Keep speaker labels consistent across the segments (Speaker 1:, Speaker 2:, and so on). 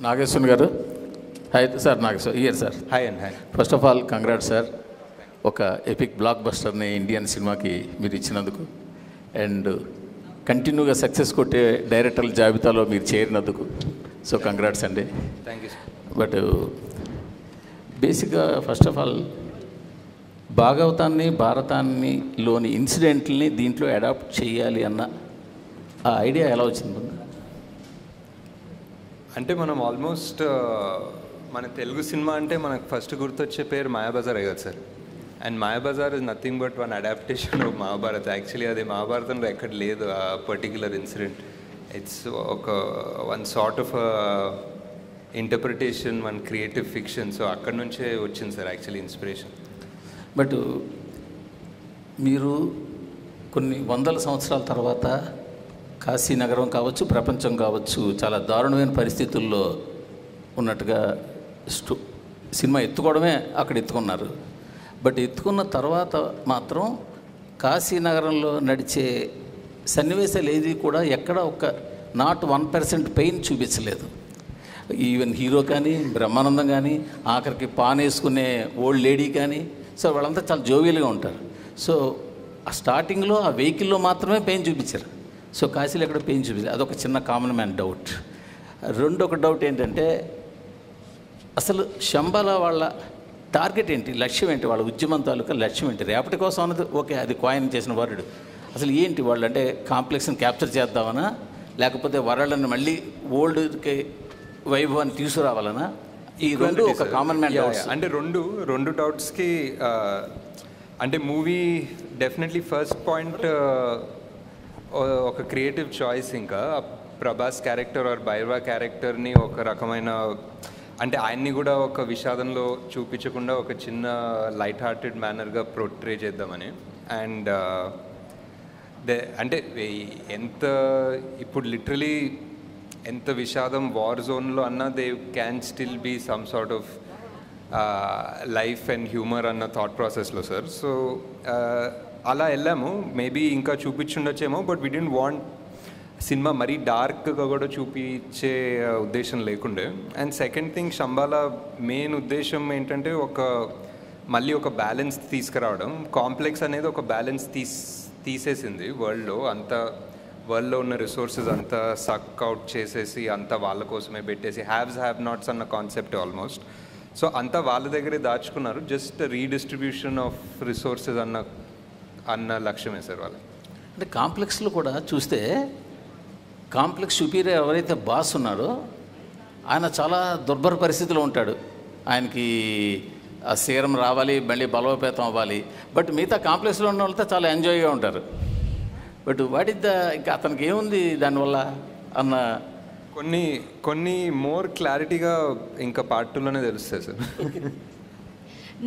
Speaker 1: నాగేశ్వర్ గారు, hi sir. Nageshwar here sir.
Speaker 2: Hi and hi.
Speaker 1: First of all congrats sir, ఒక epic బ్లాక్ బస్టర్ని Indian సినిమాకి మీరు ఇచ్చినందుకు, అండ్ కంటిన్యూగా సక్సెస్ కొట్టే డైరెక్టర్ల జాబితాలో మీరు చేరినందుకు. సో కంగ్రాట్స్ అండి.
Speaker 2: Thank you sir.
Speaker 1: బట్ బేసిక్గా ఫస్ట్ ఆఫ్ ఆల్ భాగవతాన్ని, భారతాన్ని లోని ఇన్సిడెంట్ని దీంట్లో అడాప్ట్ చేయాలి అన్న ఆ ఐడియా ఎలా వచ్చింది?
Speaker 2: అంటే మనం ఆల్మోస్ట్ మన తెలుగు సినిమా అంటే మనకు ఫస్ట్ గుర్తొచ్చే పేరు మాయాబజార్ కదా sir. And Mayabazar is nothing but one adaptation of Mahabharat. Actually అది మహాభారతంలో ఎక్కడ లేదు ఆ పర్టిక్యులర్ ఇన్సిడెంట్. ఇట్స్ ఒక one sort of interpretation, one creative fiction. So అక్కడ నుంచే వచ్చింది సార్ యాక్చువల్లీ ఇన్స్పిరేషన్.
Speaker 1: బట్ మీరు కొన్ని వందల సంవత్సరాల తర్వాత కాశీ నగరం కావచ్చు, ప్రపంచం కావచ్చు, చాలా దారుణమైన పరిస్థితుల్లో ఉన్నట్టుగా సినిమా ఎత్తుకోవడమే అక్కడ ఎత్తుకున్నారు. బట్ ఎత్తుకున్న తర్వాత మాత్రం కాశీ నగరంలో నడిచే సన్నివేశాలు ఏది కూడా ఎక్కడ ఒక నాట్ 1% పెయిన్ చూపించలేదు. ఈవెన్ హీరో కానీ, బ్రహ్మానందం కానీ, ఆఖరికి పాన్ వేసుకునే ఓల్డ్ లేడీ కానీ, సో వాళ్ళంతా చాలా జోవియల్గా ఉంటారు. సో ఆ స్టార్టింగ్లో ఆ వెహికల్లో మాత్రమే పెయిన్ చూపించారు. సో కాశీలో ఎక్కడ పెయిన్ చూపించారు. అదొక చిన్న కామన్ మ్యాన్ డౌట్. రెండొక డౌట్ ఏంటంటే, అసలు శంబాల వాళ్ళ టార్గెట్ ఏంటి, లక్ష్యం ఏంటి, వాళ్ళ ఉద్యమం తాలూకా లక్ష్యం ఏంటి? రేపటి కోసం అన్నది ఓకే, అది కాయిన్ చేసిన వరుడు. అసలు ఏంటి వాళ్ళు అంటే కాంప్లెక్స్ని క్యాప్చర్ చేద్దామనా, లేకపోతే వరల్డ్ని మళ్ళీ ఓల్డ్కి వైభవాన్ని తీసుకురావాలనా? ఈ రెండు ఒక కామన్ మ్యాన్ డౌట్స్.
Speaker 2: అంటే రెండు డౌట్స్కి అంటే మూవీ డెఫినెట్లీ ఫస్ట్ పాయింట్ ఒక క్రియేటివ్ చాయిస్. ఇంకా ప్రభాస్ క్యారెక్టర్ ఆర్ భైరవ క్యారెక్టర్ని ఒక రకమైన అంటే ఆయన్ని కూడా ఒక విషాదంలో చూపించకుండా ఒక చిన్న లైట్ హార్టెడ్ మేనర్గా పోర్ట్రే చేద్దామని. అండ్ అంటే ఎంత ఇప్పుడు లిటరలీ ఎంత విషాదం వార్ జోన్లో అన్నా they can still be some sort of life and humour అన్న థాట్ ప్రాసెస్లో సార్. సో అలా వెళ్ళాము. మేబీ ఇంకా చూపించుండొచ్చేమో, but we don't want cinema మరీ డార్క్గా కూడా చూపించే ఉద్దేశం లేకుండే. అండ్ సెకండ్ థింగ్, శంబాల మెయిన్ ఉద్దేశం ఏంటంటే మళ్ళీ ఒక బ్యాలెన్స్ తీసుకురావడం. కాంప్లెక్స్ అనేది ఒక బ్యాలెన్స్ తీసేసింది వరల్డ్లో ఉన్న రిసోర్సెస్ అంతా సక్ అవుట్ చేసేసి అంతా వాళ్ళ కోసమే పెట్టేసి హ్యావ్స్ హ్యావ్ నాట్స్ అన్న కాన్సెప్ట్ ఆల్మోస్ట్. సో అంతా వాళ్ళ దగ్గరే దాచుకున్నారు. జస్ట్ రీడిస్ట్రిబ్యూషన్ ఆఫ్ రిసోర్సెస్ అన్న లక్ష్యమే సార్ వాళ్ళకి.
Speaker 1: అంటే కాంప్లెక్స్లో కూడా చూస్తే కాంప్లెక్స్ సుపీరియర్ ఎవరైతే బాస్ ఉన్నారో ఆయన చాలా దుర్భర పరిస్థితిలో ఉంటాడు. ఆయనకి ఆ సీరం రావాలి, మళ్ళీ బలోపేతం అవ్వాలి. బట్ మిగతా కాంప్లెక్స్లో ఉన్న వాళ్ళతో చాలా ఎంజాయ్గా ఉంటారు. బట్ వాట్ ఇస్ ఇంకా అతనికి ఏముంది దానివల్ల అన్న
Speaker 2: కొన్ని మోర్ క్లారిటీగా ఇంకా పార్ట్ 2లోనే తెలుస్తాయి sir.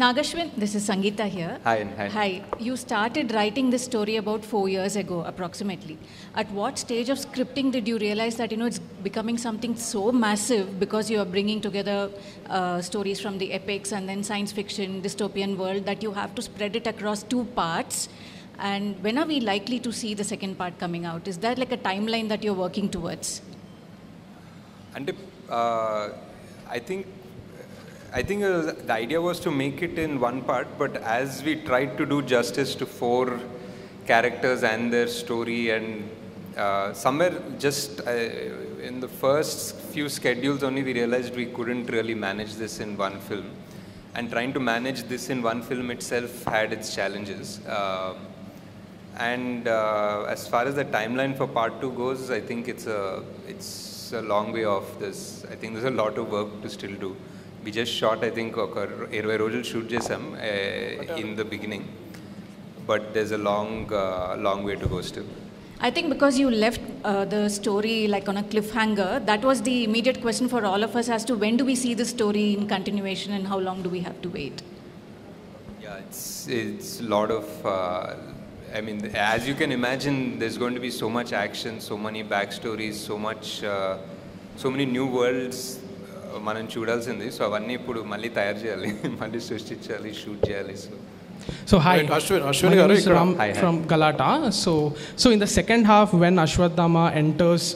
Speaker 3: Nagashwin, this is Sangeeta here.
Speaker 2: Hi.
Speaker 3: Hi. You started writing this story about 4 years ago, approximately. At what stage of scripting did you realize that, it's becoming something so massive because you are bringing together stories from the epics and then science fiction, dystopian world, that you have to spread it across 2 parts? And when are we likely to see the second part coming out? Is that like a timeline that you're working towards?
Speaker 2: And I think the idea was to make it in one part, but as we tried to do justice to 4 characters and their story, and somewhere just in the first few schedules only we realized we couldn't really manage this in one film, and trying to manage this in one film itself had its challenges. And as far as the timeline for part 2 goes, I think it's a long way off this. I think there's a lot of work to still do. We just shot, I think, 20 రోజులు shoot చేసాం in the beginning, but there's a long way to go still.
Speaker 3: I think because you left the story like on a cliffhanger, that was the immediate question for all of us as to when do we see the story in continuation and how long do we have to wait?
Speaker 2: Yeah, it's a lot of I mean, as you can imagine, there's going to be so much action, so many backstories, so many new worlds మనం చూడాల్సింది. So అవన్నీ ఇప్పుడు మళ్ళీ తయారు చేయాలి, మళ్ళీ సృష్టించాలి, shoot చేయాలి. So
Speaker 4: So hi,
Speaker 5: Right, Ashwin
Speaker 4: my
Speaker 5: garu
Speaker 4: name is
Speaker 5: ikkada.
Speaker 4: Ram
Speaker 2: Hi.
Speaker 4: from Galata. So in the second half, when Ashwadhama enters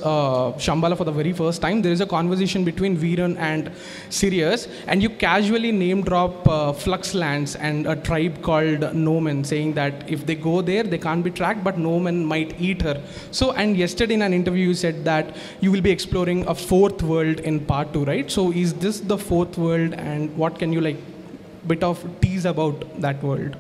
Speaker 4: Shambhala for the very first time, there is a conversation between Veeran and Sirius, and you casually name drop Fluxlands and a tribe called Nomen, saying that if they go there, they can't be tracked, but Nomen might eat her. So, and yesterday in an interview, you said that you will be exploring a fourth world in part 2, right? So is this the fourth world, and what can you like bit of tease about that world?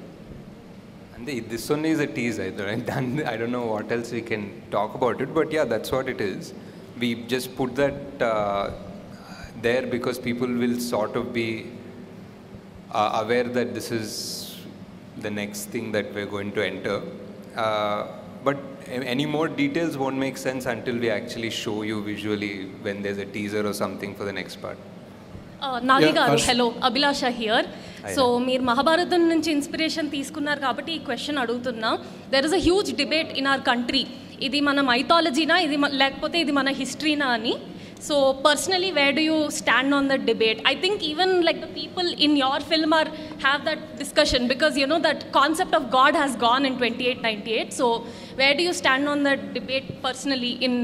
Speaker 2: And this only is a tease. I don't know what else we can talk about it, but yeah, that's what it is. We just put that there because people will sort of be aware that this is the next thing that we're going to enter. But any more details won't make sense until we actually show you visually when there's a teaser or something for the next part.
Speaker 6: Nagi
Speaker 5: Yeah,
Speaker 6: గారు,
Speaker 5: Harsh.
Speaker 6: Hello, Abhilasha here.
Speaker 2: Hi.
Speaker 6: So మీరు మహాభారతం నుంచి inspiration తీసుకున్నారు కాబట్టి ఈ question అడుగుతున్నా. There is a huge debate in our country, ఇది మన మైథాలజీనా, ఇది లేకపోతే ఇది మన హిస్టరీనా అని. So personally where do you stand on that debate? I think even like the people in your film or have that discussion because you know that concept of God has gone in 2898. So where do you stand on that debate personally in?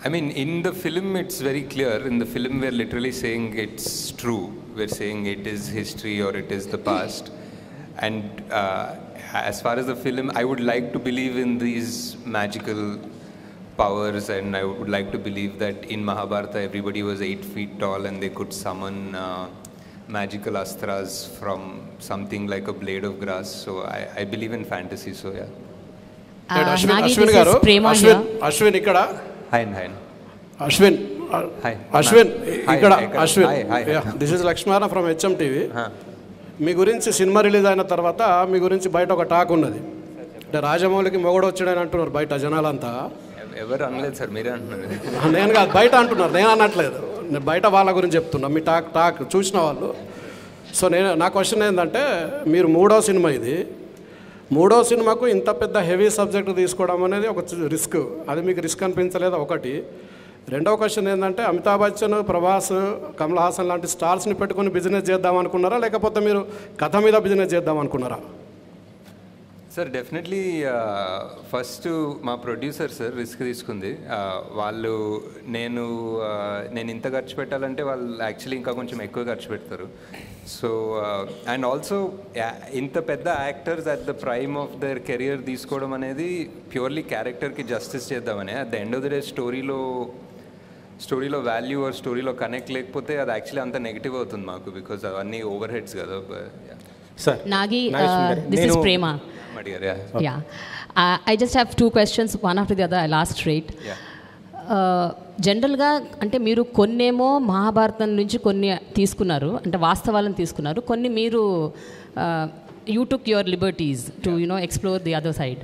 Speaker 2: I mean, in the film, it's very clear. In the film, we're literally saying it's true. We're saying it is history or it is the past. And as far as the film, I would like to believe in these magical powers, and I would like to believe that in Mahabharata, everybody was 8 feet tall and they could summon magical astras from something like a blade of grass. So I believe in fantasy, so yeah.
Speaker 5: Right,
Speaker 7: Nagi,
Speaker 5: Ashwin
Speaker 7: this
Speaker 5: garu,
Speaker 7: is Prema here.
Speaker 5: Ashwin ikkada.
Speaker 2: Hi.
Speaker 5: Ashwin,
Speaker 2: Hi.
Speaker 5: Ashwin,
Speaker 2: Hi,
Speaker 5: ikkada,
Speaker 2: hi,
Speaker 5: Ashwin.
Speaker 2: hi.
Speaker 5: Yeah, this is Lakshmana from HMTV. మీ గురించి cinema release అయిన తర్వాత మీ గురించి బయట ఒక talk ఉన్నది. అంటే రాజమౌళికి మొగడు వచ్చాడని అంటున్నారు బయట జనాలంతా.
Speaker 2: ఎవరు అనలేదు సార్, మీరే అంటున్నారు.
Speaker 5: నేను కాదు, బయట అంటున్నారు, నేను అనట్లేదు. నేను బయట వాళ్ళ గురించి చెప్తున్నా, మీ టాక్ చూసిన వాళ్ళు. సో నా క్వశ్చన్ ఏంటంటే, మీరు మూడో సినిమా ఇది, మూడో సినిమాకు ఇంత పెద్ద హెవీ సబ్జెక్ట్ తీసుకోవడం అనేది ఒక రిస్క్. అది మీకు రిస్క్ అనిపించలేదా? ఒకటి. రెండవ క్వశ్చన్ ఏంటంటే, అమితాబ్ బచ్చన్, ప్రభాస్, కమల్ హాసన్ లాంటి స్టార్స్ని పెట్టుకొని బిజినెస్ చేద్దాం అనుకున్నారా, లేకపోతే మీరు కథ మీద బిజినెస్ చేద్దాం అనుకున్నారా?
Speaker 2: సార్ డెఫినెట్లీ ఫస్ట్ మా ప్రొడ్యూసర్ సార్ రిస్క్ తీసుకుంది. వాళ్ళు నేను ఇంత ఖర్చు పెట్టాలంటే వాళ్ళు యాక్చువల్లీ ఇంకా కొంచెం ఎక్కువ ఖర్చు పెడతారు. సో అండ్ ఆల్సో ఇంత పెద్ద actors at the prime of their career తీసుకోవడం అనేది ప్యూర్లీ క్యారెక్టర్కి జస్టిస్ చేద్దామని. At the end of the day స్టోరీలో వాల్యూ ఆర్ స్టోరీలో కనెక్ట్ లేకపోతే అది యాక్చువల్లీ అంత నెగిటివ్ అవుతుంది మాకు, బికాజ్ అవన్నీ ఓవర్ హెడ్స్ కదా.
Speaker 7: Nagi, this is Prema. Yeah. I just have two questions, one after the other. I'll ask straight. జనరల్గా అంటే మీరు కొన్నేమో మహాభారతం నుంచి కొన్ని తీసుకున్నారు, అంటే వాస్తవాలను తీసుకున్నారు, కొన్ని మీరు you took your liberties to explore the other side.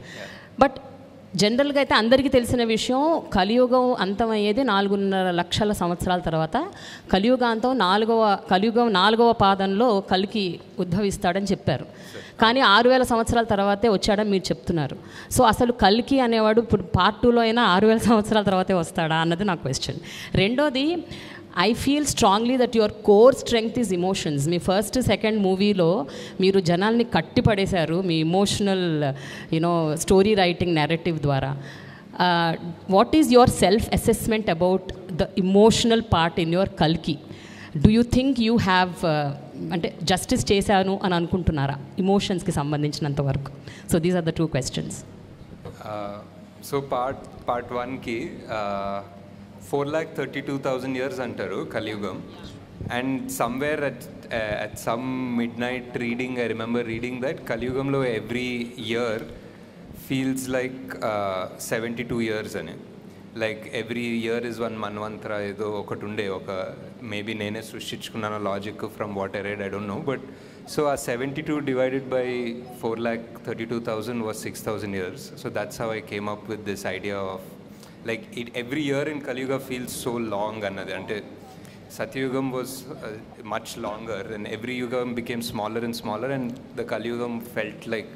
Speaker 7: But జనరల్గా అయితే అందరికీ తెలిసిన విషయం, కలియుగం అంతమయ్యేది 4.5 లక్షల సంవత్సరాల తర్వాత. కలియుగం 4వ పాదంలో కలికి ఉద్భవిస్తాడని చెప్పారు. కానీ 6000 సంవత్సరాల తర్వాతే వచ్చాడని మీరు చెప్తున్నారు. సో అసలు కల్కి అనేవాడు ఇప్పుడు పార్ట్ 2లో అయినా 6000 సంవత్సరాల తర్వాతే వస్తాడా అన్నది నా క్వశ్చన్. రెండోది, I feel strongly that your core strength is emotions. మీ ఫస్ట్ సెకండ్ మూవీలో మీరు జనాల్ని కట్టిపడేశారు మీ ఇమోషనల్ స్టోరీ రైటింగ్ నెరేటివ్ ద్వారా. What is your self assessment about the emotional part in your కల్కి? Do you think you have అంటే justice చేశాను అని అనుకుంటున్నారా ఇమోషన్స్కి సంబంధించినంత వరకు? So these are the two questions.
Speaker 2: So part 1కి 4,32,000 years అంటారు కలియుగం. And somewhere at some midnight reading, I remember reading that కలియుగంలో every year feels like 72 years అని. Like every year is one మన్వంతర ఏదో ఒకటి ఉండే, ఒక మేబీ నేనే సృష్టించుకున్నాను logic from what I read, I don't know. But so ఆ 72 divided by 4,32,000 was 6,000 years. So that's how I came up with this idea of like every year in Kaliyuga feels so long annadi. Ante Satyugam was much longer and every yugam became smaller and smaller, and the Kaliyugam felt like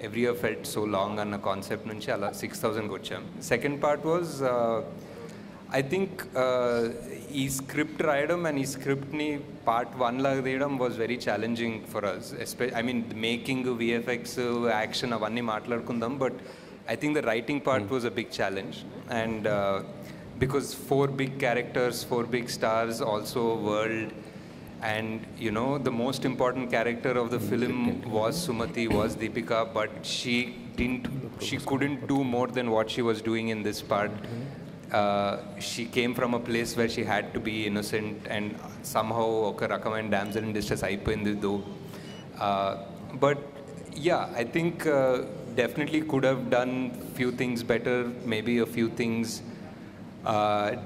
Speaker 2: every year felt so long anna concept nunchi ala 6,000 కి వచ్చాం. Second part was I think ఈ script రాయడం అండ్ ఈ స్క్రిప్ట్ని part 1 లాగా తీయడం was very challenging for us. I mean making, VFX, action అవన్నీ మాట్లాడుకుందాం, but I think the writing part was a big challenge, and because 4 big characters, 4 big stars, also world, and you know the most important character of the film was Sumathi, was Deepika, but she couldn't do more than what she was doing in this part. She came from a place where she had to be innocent, and somehow oka rakamaina damsel in distress ayipoyindi though. But yeah, I think definitely could have done few things better, maybe a few things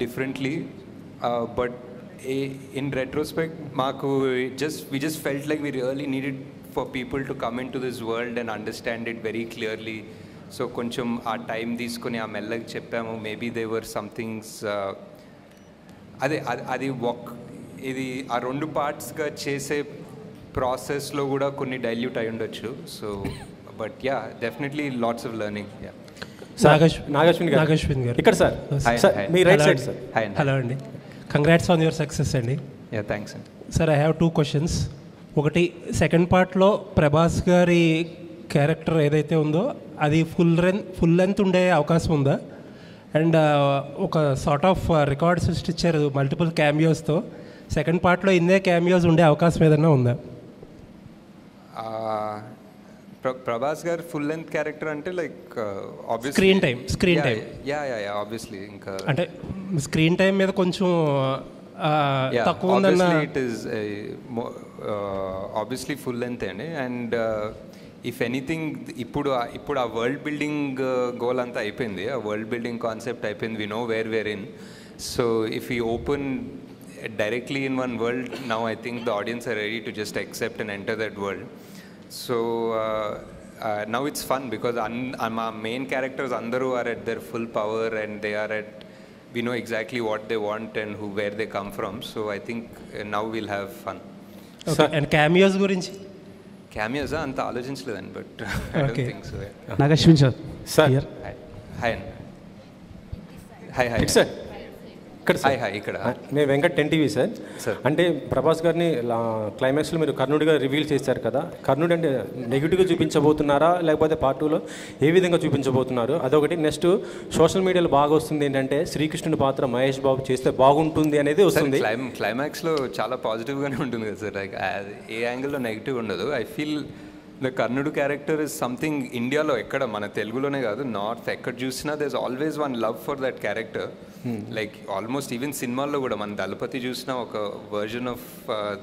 Speaker 2: differently, but in retrospect we just felt like we really needed for people to come into this world and understand it very clearly. So koncham aa time తీసుకొని ఆ మెల్లగా చెప్పాము. Maybe there were some things అది ఇది ఆ 2 పార్ట్స్గా చేసే ప్రాసెస్లో కూడా కొన్ని డైల్యూట్ అయి ఉండొచ్చు. So but ya, definitely lots of learning. Ya.
Speaker 8: Nagashwin గారు ఇక్కడ సార్, మీ రైట్ సైడ్ సార్. హలో అండి, కంగ్రాట్స్ ఆన్ యువర్ సక్సెస్ అండి.
Speaker 2: యా, థ్యాంక్స్ అండి.
Speaker 8: Sir, I have 2 questions. ఒకటి, సెకండ్ పార్ట్లో ప్రభాస్ గారి క్యారెక్టర్ ఏదైతే ఉందో అది ఫుల్ లెంత్ ఉండే అవకాశం ఉందా? అండ్ ఒక సార్ట్ ఆఫ్ రికార్డ్ సృష్టించారు మల్టిపుల్ క్యామియోస్తో. సెకండ్ పార్ట్లో ఇన్నే క్యామియోస్ ఉండే అవకాశం ఏదైనా ఉందా?
Speaker 2: ప్రభాస్ గారు ఫుల్ లెంత్ క్యారెక్టర్ అంటే like
Speaker 8: screen time
Speaker 2: yeah obviously ఇంకా
Speaker 8: అంటే స్క్రీన్ టైం మీద కొంచెం తక్కువ ఉందన్న.
Speaker 2: It is obviously full length అండి. అండ్ ఇఫ్ ఎనీథింగ్ ఇప్పుడు ఆ వరల్డ్ బిల్డింగ్ గోల్ అంతా అయిపోయింది, ఆ వరల్డ్ బిల్డింగ్ కాన్సెప్ట్ అయిపోయింది. We know where where in. So if you open directly in one world, now I think the audience are ready to just accept and enter that world. So now it's fun because our main characters andaru are at their full power, and they are at, we know exactly what they want and where they come from. So I think now we'll have fun.
Speaker 8: Okay. And cameos gurinchi?
Speaker 2: Cameos anta alochinchaleden, but I don't think so.
Speaker 9: Nagashwin sir.
Speaker 2: Sir. Hi.
Speaker 9: It's sir.
Speaker 2: ఇక్కడ
Speaker 9: మేము Venkat 10TV sir. అంటే ప్రభాస్ గారిని క్లైమాక్స్లో మీరు కర్ణుడిగా reveal చేశారు కదా, కర్ణుడు అంటే నెగిటివ్గా చూపించబోతున్నారా లేకపోతే పార్ట్ 2లో ఏ విధంగా చూపించబోతున్నారు? అదొకటి. నెక్స్ట్ సోషల్ మీడియాలో బాగా వస్తుంది ఏంటంటే శ్రీకృష్ణుడి పాత్ర మహేష్ బాబు చేస్తే బాగుంటుంది అనేది వస్తుంది.
Speaker 2: క్లైమాక్స్లో చాలా పాజిటివ్గానే ఉంటుంది కదా సార్, లైక్ ఏ యాంగిల్లో నెగిటివ్ ఉండదు. ఐ ఫీల్ ద కర్ణుడు క్యారెక్టర్ ఇస్ సంథింగ్ ఇండియాలో ఎక్కడ, మన తెలుగులోనే కాదు, నార్త్ ఎక్కడ చూసినా there is always one love for that character. Like almost even సినిమాల్లో కూడా మన దళపతి చూసిన ఒక వర్జన్ ఆఫ్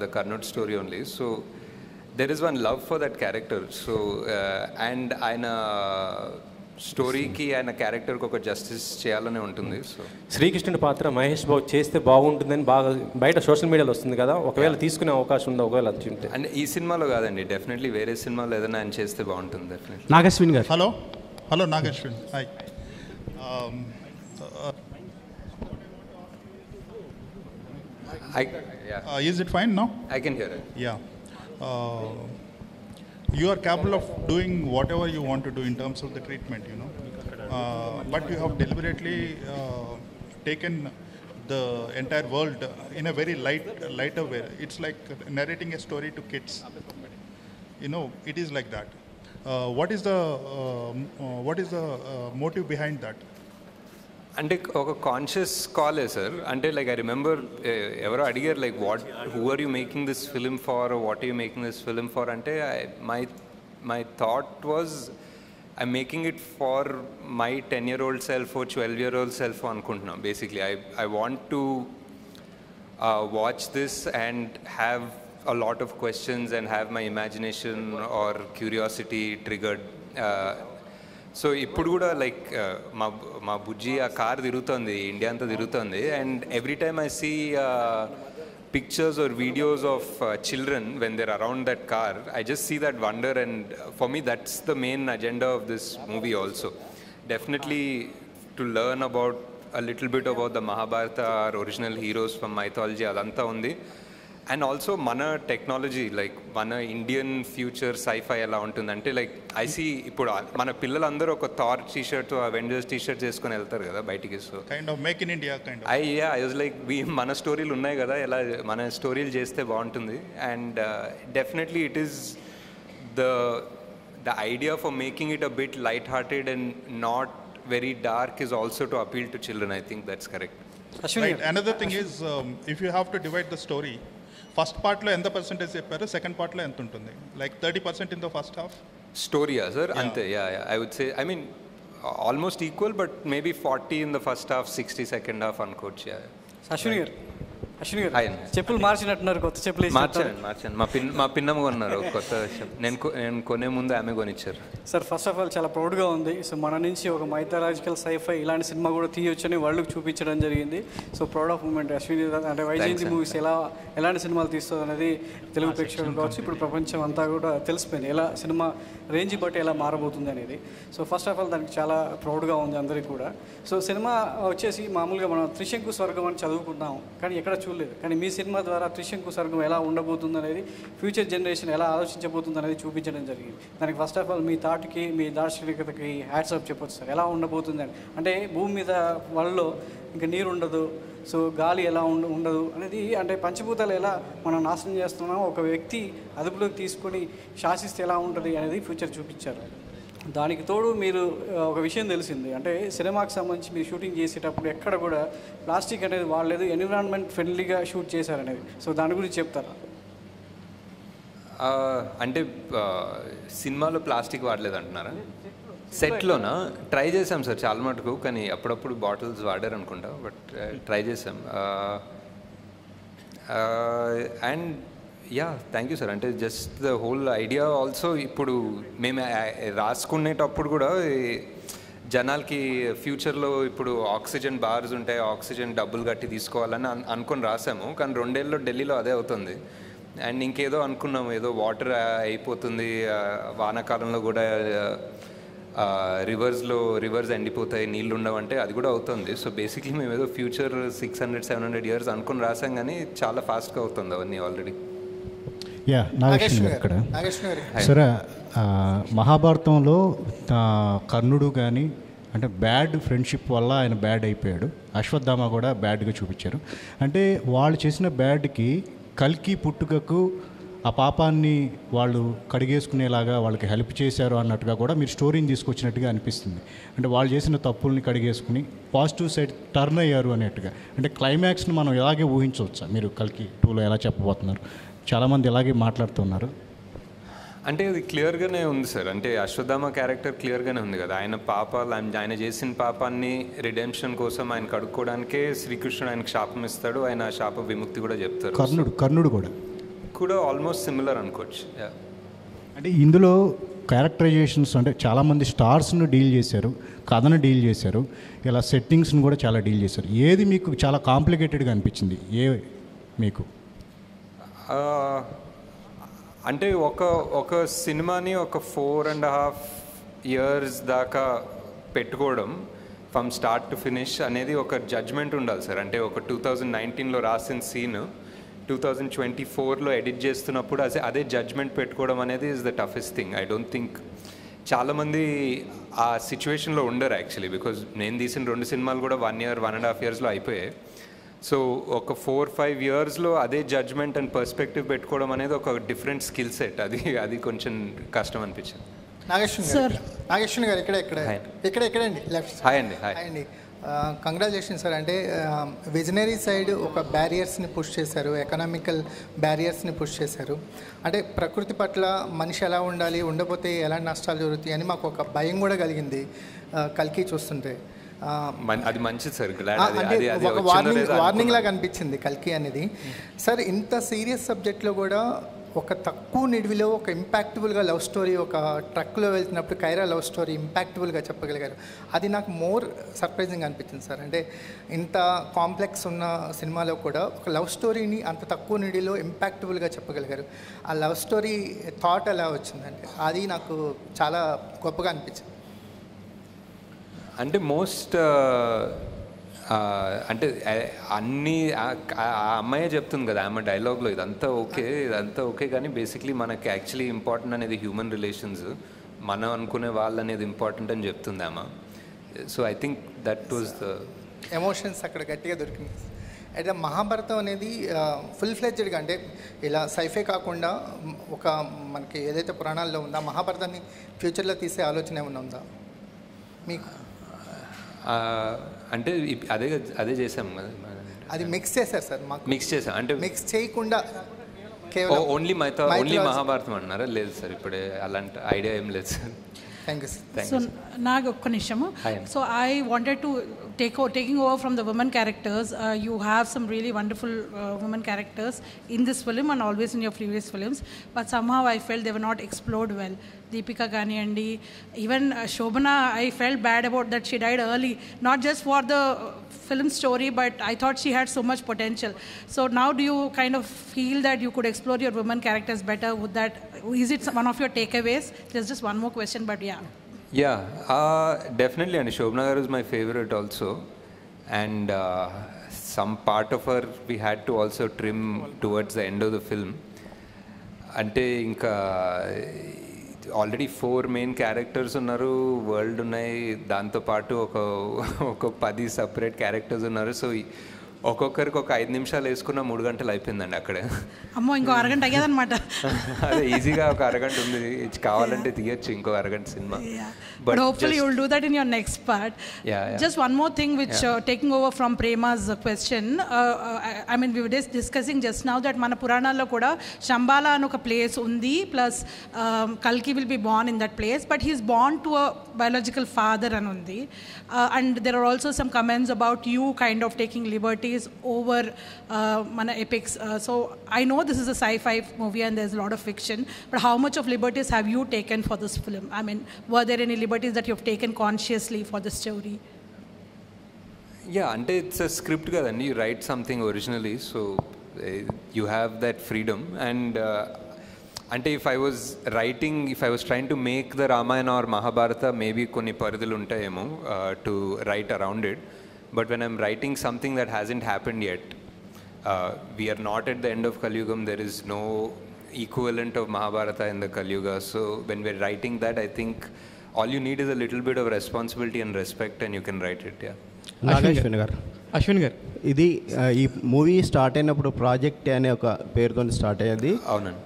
Speaker 2: ద కర్ణుడ్ story only. So there is one love for that character. So and ఆయన స్టోరీకి, ఆయన క్యారెక్టర్కి ఒక జస్టిస్ చేయాలనే ఉంటుంది. సో
Speaker 9: శ్రీకృష్ణుడి పాత్ర మహేష్ బాబు చేస్తే బాగుంటుందని బాగా బయట సోషల్ మీడియాలో వస్తుంది కదా, ఒకవేళ తీసుకునే అవకాశం ఉందా? ఒకవేళ ఉంటే
Speaker 2: అంటే ఈ సినిమాలో కాదండి, డెఫినెట్లీ వేరే సినిమాలో ఏదైనా ఆయన చేస్తే బాగుంటుంది డెఫినెట్లీ.
Speaker 9: నాగశ్విన్ గారు.
Speaker 10: Hello Nagashwin. Hi. Is it fine now?
Speaker 2: I can hear it.
Speaker 10: Yeah. You are capable of doing whatever you want to do in terms of the treatment, you know. But you have deliberately taken the entire world in a very lighter way. It's like narrating a story to kids. You know, it is like that. What is the motive behind that?
Speaker 2: అంటే ఒక conscious కాలే sir. అంటే like I remember ఎవరో అడిగారు like who are you making this film for, what are you making this film for అంటే my thought was I making it for my 10-year-old self, 12-year-old self అనుకుంటున్నాం. Basically I want to watch this and have a lot of questions and have my imagination or curiosity triggered. So ఇప్పుడు కూడా like మా బుజ్జి ఆ car తిరుగుతుంది, India అంతా తిరుగుతుంది, and every time I see pictures or videos of children when they're around that car, I just see that wonder, and for me that's the main agenda of this movie also. Definitely to learn about a little bit about the Mahabharata, our original heroes from mythology, adanta undi. And also మన technology like మన Indian future sci-fi ఎలా ఉంటుందంటే like I see ఇప్పుడు మన పిల్లలందరూ ఒక Thar T shirt Avengers T shirt చేసుకుని వెళ్తారు కదా బయటికి. So
Speaker 10: kind of make in India kind
Speaker 2: I was like మన స్టోరీలు ఉన్నాయి కదా, ఎలా మన స్టోరీలు చేస్తే బాగుంటుంది. And definitely it is the idea for making it a bit light-hearted and not very dark is also to appeal to children. I think that's correct.
Speaker 10: Right. Another thing is, if you have to divide the story, first part lo enta percentage chepparu, second part lo enta untundi? Like 30% in the first half?
Speaker 2: Story, sir? Yeah. Ante, yeah. I would say, I mean, almost equal, but maybe 40 in the first half, 60 second half on coach, yeah.
Speaker 11: Ashwini garu, చెప్పులు మార్చినట్టున్నారు, కొత్త చెప్పులు
Speaker 2: మార్చాను. మా పిన్నమ్మ కొన్నారు కొత్త చెప్పు. నేను కొనే ముందు ఆమె కొనిచ్చారు.
Speaker 11: సార్ ఫస్ట్ ఆఫ్ ఆల్ చాలా ప్రౌడ్గా ఉంది. సో మన నుంచి ఒక మైథాలజికల్ సైఫై ఇలాంటి సినిమా కూడా తీయొచ్చని వరల్డ్కి చూపించడం జరిగింది. So proud of moment. Ashwini అంటే వైజయంతి మూవీస్ ఎలాంటి సినిమాలు తీస్తుంది అనేది తెలుగు ప్రేక్షకులు కావచ్చు, ఇప్పుడు ప్రపంచం అంతా కూడా తెలిసిపోయింది ఎలా సినిమా రేంజ్ బట్టి ఎలా మారబోతుంది అనేది. సో ఫస్ట్ ఆఫ్ ఆల్ దానికి చాలా ప్రౌడ్గా ఉంది అందరికీ కూడా. సో సినిమా వచ్చేసి మామూలుగా మనం త్రిశంకు స్వర్గం అని చదువుకున్నాం, కానీ ఎక్కడ చూడలేదు. కానీ మీ సినిమా ద్వారా త్రిశంకు స్వర్గం ఎలా ఉండబోతుంది అనేది, ఫ్యూచర్ జనరేషన్ ఎలా ఆలోచించబోతుంది అనేది చూపించడం జరిగింది. దానికి ఫస్ట్ ఆఫ్ ఆల్ మీ థాట్కి, మీ దార్శనికతకి హ్యాట్స్ ఆఫ్ చెప్పొచ్చు సార్. ఎలా ఉండబోతుంది అని అంటే భూమి మీద వరల్డ్లో ఇంకా నీరు ఉండదు, సో గాలి ఎలా ఉండదు అనేది, అంటే పంచభూతాలు ఎలా మనం నాశనం చేస్తున్నామో ఒక వ్యక్తి అదుపులోకి తీసుకొని శాసిస్తే ఎలా ఉంటుంది అనేది ఫ్యూచర్ చూపించారు. దానికి తోడు మీరు ఒక విషయం తెలిసింది, అంటే సినిమాకి సంబంధించి మీరు షూటింగ్ చేసేటప్పుడు ఎక్కడ కూడా ప్లాస్టిక్ అనేది వాడలేదు, ఎన్విరాన్మెంట్ ఫ్రెండ్లీగా షూట్ చేశారనేది. సో దాని గురించి చెప్తారా?
Speaker 2: అంటే సినిమాలో ప్లాస్టిక్ వాడలేదు అంటున్నారా? సెట్లోనా? ట్రై చేసాం సార్ చాలా మటుకు, కానీ అప్పుడప్పుడు బాటిల్స్ వాడారు అనుకుంటా, బట్ ట్రై చేసాం. And yeah, thank you sir. అంటే just the whole idea also ఇప్పుడు మేము రాసుకునేటప్పుడు కూడా జనాలకి ఫ్యూచర్లో ఇప్పుడు ఆక్సిజన్ బార్స్ ఉంటాయి, ఆక్సిజన్ డబ్బులు కట్టి తీసుకోవాలని అనుకొని రాసాము, కానీ 2 ఏళ్ళలో ఢిల్లీలో అదే అవుతుంది. అండ్ ఇంకేదో అనుకున్నాము, ఏదో వాటర్ అయిపోతుంది, వానాకాలంలో కూడా రివర్స్ ఎండిపోతాయి, నీళ్ళు ఉండవంటే అది కూడా అవుతుంది. సో బేసిక్లీ మేము ఏదో ఫ్యూచర్ 600-700 ఇయర్స్ అనుకుని రాసాం, కానీ చాలా ఫాస్ట్గా అవుతుంది అవన్నీ ఆల్రెడీ.
Speaker 12: యా, నాగేశ్వర గారు ఇక్కడ. సరే, మహాభారతంలో కర్ణుడు కానీ అంటే బ్యాడ్ ఫ్రెండ్షిప్ వల్ల ఆయన బ్యాడ్ అయిపోయాడు, అశ్వత్థామ కూడా బ్యాడ్గా చూపించారు. అంటే వాళ్ళు చేసిన బ్యాడ్కి కల్కి పుట్టుకకు ఆ పాపాన్ని వాళ్ళు కడిగేసుకునేలాగా వాళ్ళకి హెల్ప్ చేశారు అన్నట్టుగా కూడా మీరు స్టోరీని తీసుకొచ్చినట్టుగా అనిపిస్తుంది. అంటే వాళ్ళు చేసిన తప్పుల్ని కడిగేసుకుని పాజిటివ్ సైడ్ టర్న్ అయ్యారు అనేట్టుగా. అంటే క్లైమాక్స్ని మనం ఇలాగే ఊహించవచ్చా? మీరు కల్కి 2లో ఎలా చెప్పబోతున్నారు? చాలామంది ఇలాగే మాట్లాడుతున్నారు.
Speaker 2: అంటే అది క్లియర్గానే ఉంది సార్. అంటే అశ్వత్థామ క్యారెక్టర్ క్లియర్గానే ఉంది కదా, ఆయన పాపాలు, ఆయన చేసిన పాపాన్ని రిడెంప్షన్ కోసం ఆయన కడుక్కోవడానికే శ్రీకృష్ణుడు ఆయనకు శాపం ఇస్తాడు, ఆయన శాప విముక్తి కూడా చెప్తారు.
Speaker 12: కర్ణుడు కూడా
Speaker 2: ఆల్మోస్ట్ సిమిలర్ అనుకోవచ్చు.
Speaker 12: అంటే ఇందులో క్యారెక్టరైజేషన్స్ అంటే చాలామంది స్టార్స్ను డీల్ చేశారు, కథను డీల్ చేశారు, ఇలా సెట్టింగ్స్ని కూడా చాలా డీల్ చేశారు. ఏది మీకు చాలా కాంప్లికేటెడ్గా అనిపించింది? మీకు
Speaker 2: అంటే ఒక సినిమాని ఒక 4.5 years దాకా పెట్టుకోవడం ఫ్రమ్ స్టార్ట్ టు ఫినిష్ అనేది ఒక జడ్జ్మెంట్ ఉండాలి సార్. అంటే ఒక 2019లో రాసిన సీన్ 2024లో ఎడిట్ చేస్తున్నప్పుడు అదే జడ్జ్మెంట్ పెట్టుకోవడం అనేది is the toughest thing. I don't think చాలామంది ఆ సిచ్యువేషన్లో ఉండరు యాక్చువల్లీ, బికాజ్ నేను తీసిన 2 సినిమాలు కూడా 1 year 1.5 yearsలో అయిపోయాయి. సో ఒక 4-5 yearsలో అదే జడ్జ్మెంట్ అండ్ పర్స్పెక్టివ్ పెట్టుకోవడం అనేది ఒక డిఫరెంట్ స్కిల్ సెట్. అది కొంచెం కష్టం అనిపించింది.
Speaker 13: నాగేశ్వర గారు ఎక్కడండి లెఫ్ట్.
Speaker 2: హాయ్ అండి.
Speaker 13: Congratulation sir. అంటే విజనరీ సైడ్ ఒక బ్యారియర్స్ని పుష్ చేశారు, ఎకనామికల్ బ్యారియర్స్ని పుష్ చేశారు. అంటే ప్రకృతి పట్ల మనిషి ఎలా ఉండాలి, ఉండకపోతే ఎలాంటి నష్టాలు జరుగుతాయి అని మాకు ఒక భయం కూడా కలిగింది కల్కి చూస్తుంటే.
Speaker 2: అది మంచిది సార్.
Speaker 13: అంటే ఒక వార్నింగ్ లాగా అనిపించింది కల్కి అనేది. సార్ ఇంత సీరియస్ సబ్జెక్ట్లో కూడా ఒక తక్కువ నిడివిలో ఒక ఇంపాక్టబుల్గా లవ్ స్టోరీ, ఒక ట్రక్లో వెళ్తున్నప్పుడు కైరా లవ్ స్టోరీ ఇంపాక్టబుల్గా చెప్పగలిగారు. అది నాకు మోర్ సర్ప్రైజింగ్ అనిపించింది సార్. అంటే ఇంత కాంప్లెక్స్ ఉన్న సినిమాలో కూడా ఒక లవ్ స్టోరీని అంత తక్కువ నిడిలో ఇంపాక్టబుల్గా చెప్పగలిగారు. ఆ లవ్ స్టోరీ థాట్ ఎలా వచ్చిందంటే అది నాకు చాలా గొప్పగా అనిపించింది.
Speaker 2: అంటే మోస్ట్ అంటే అన్నీ ఆ అమ్మాయే చెప్తుంది కదా ఆమె డైలాగ్లో ఇదంతా ఓకే కానీ బేసిక్లీ మనకి యాక్చువల్లీ ఇంపార్టెంట్ అనేది హ్యూమన్ రిలేషన్స్, మనం అనుకునే వాళ్ళు అనేది ఇంపార్టెంట్ అని చెప్తుంది ఆమె. So I think that was the
Speaker 13: emotions అక్కడ గట్టిగా దొరికింది. అయితే మహాభారతం అనేది ఫుల్ ఫ్లెడ్జ్డ్గా అంటే ఇలా సైఫే కాకుండా ఒక మనకి ఏదైతే పురాణాల్లో ఉందో మహాభారతాన్ని ఫ్యూచర్లో తీసే ఆలోచన ఏమైనా ఉందా మీకు?
Speaker 2: అంటే అదే చేసాం కదా,
Speaker 13: అది మిక్స్ చేశారు సార్. మాకు
Speaker 2: మిక్స్ చేసాం అంటే
Speaker 13: మిక్స్ చేయకుండా
Speaker 2: ఓన్లీ మహాభారతం అన్నారా? లేదు సార్, ఇప్పుడే అలాంటి ఐడియా ఏం లేదు sir.
Speaker 13: Thank you sir.
Speaker 14: So నాకు ఒక్క నిమిషము. So I wanted to taking over from the women characters. You have some really wonderful women characters in this film and always in your previous films, but somehow I felt they were not explored well. Deepika Ganiyandi, even Shobana, I felt bad about that she died early, not just for the film story, but I thought she had so much potential. So now do you kind of feel that you could explore your women characters better? Is it one of your takeaways? There's just one more question, but yeah.
Speaker 2: Yeah, definitely. And Shobana Garu is my favorite also. And some part of her we had to also trim towards the end of the film. Ante inka already 4 main characters unnaru, world unnai, danto paatu oka 10 separate characters unnaru. So ఒక్కొక్కరికి ఒక 5 నిమిషాలు వేసుకున్న 3 గంటలు అయిపోయిందండి అక్కడే.
Speaker 14: అమ్మో, ఇంకో అరగంట అయ్యేదన్నమాట.
Speaker 2: అదే ఈజీగా ఒక అరగంట ఉంది, కావాలంటే తీయచ్చు ఇంకో అరగంట cinema.
Speaker 14: But hopefully you will do that in your next part.
Speaker 2: Yeah.
Speaker 14: Just one more thing which taking over from Prema's question. I mean, we were just discussing just now that mana Puranallo kuda Shambhala anu oka place undi, plus Kalki will be born in that place, but he is born to a biological father anundi. And there are also some comments about you kind of taking liberties over mana epics. So I know this is a sci-fi movie and there's a lot of fiction, but how much of liberties have you taken for this film? I mean, were there any liberties that you have taken consciously for the story?
Speaker 2: Yeah, and it's a script kadandi, you write something originally, so you have that freedom. And ante if I was trying to make the Ramayana or Mahabharata, maybe konni paridulu untayemo to write around it. But when I'm writing something that hasn't happened yet, we are not at the end of Kali Yugam, there is no equivalent of Mahabharata in the Kali Yuga. So when we're writing that, I think all you need is a little bit of responsibility and respect and you can write it. Yeah.
Speaker 15: Ashwin గారు, ఇది ఈ movie start అయినప్పుడు project అనే ఒక పేరుతో start అయ్యేది.
Speaker 2: అవునండి.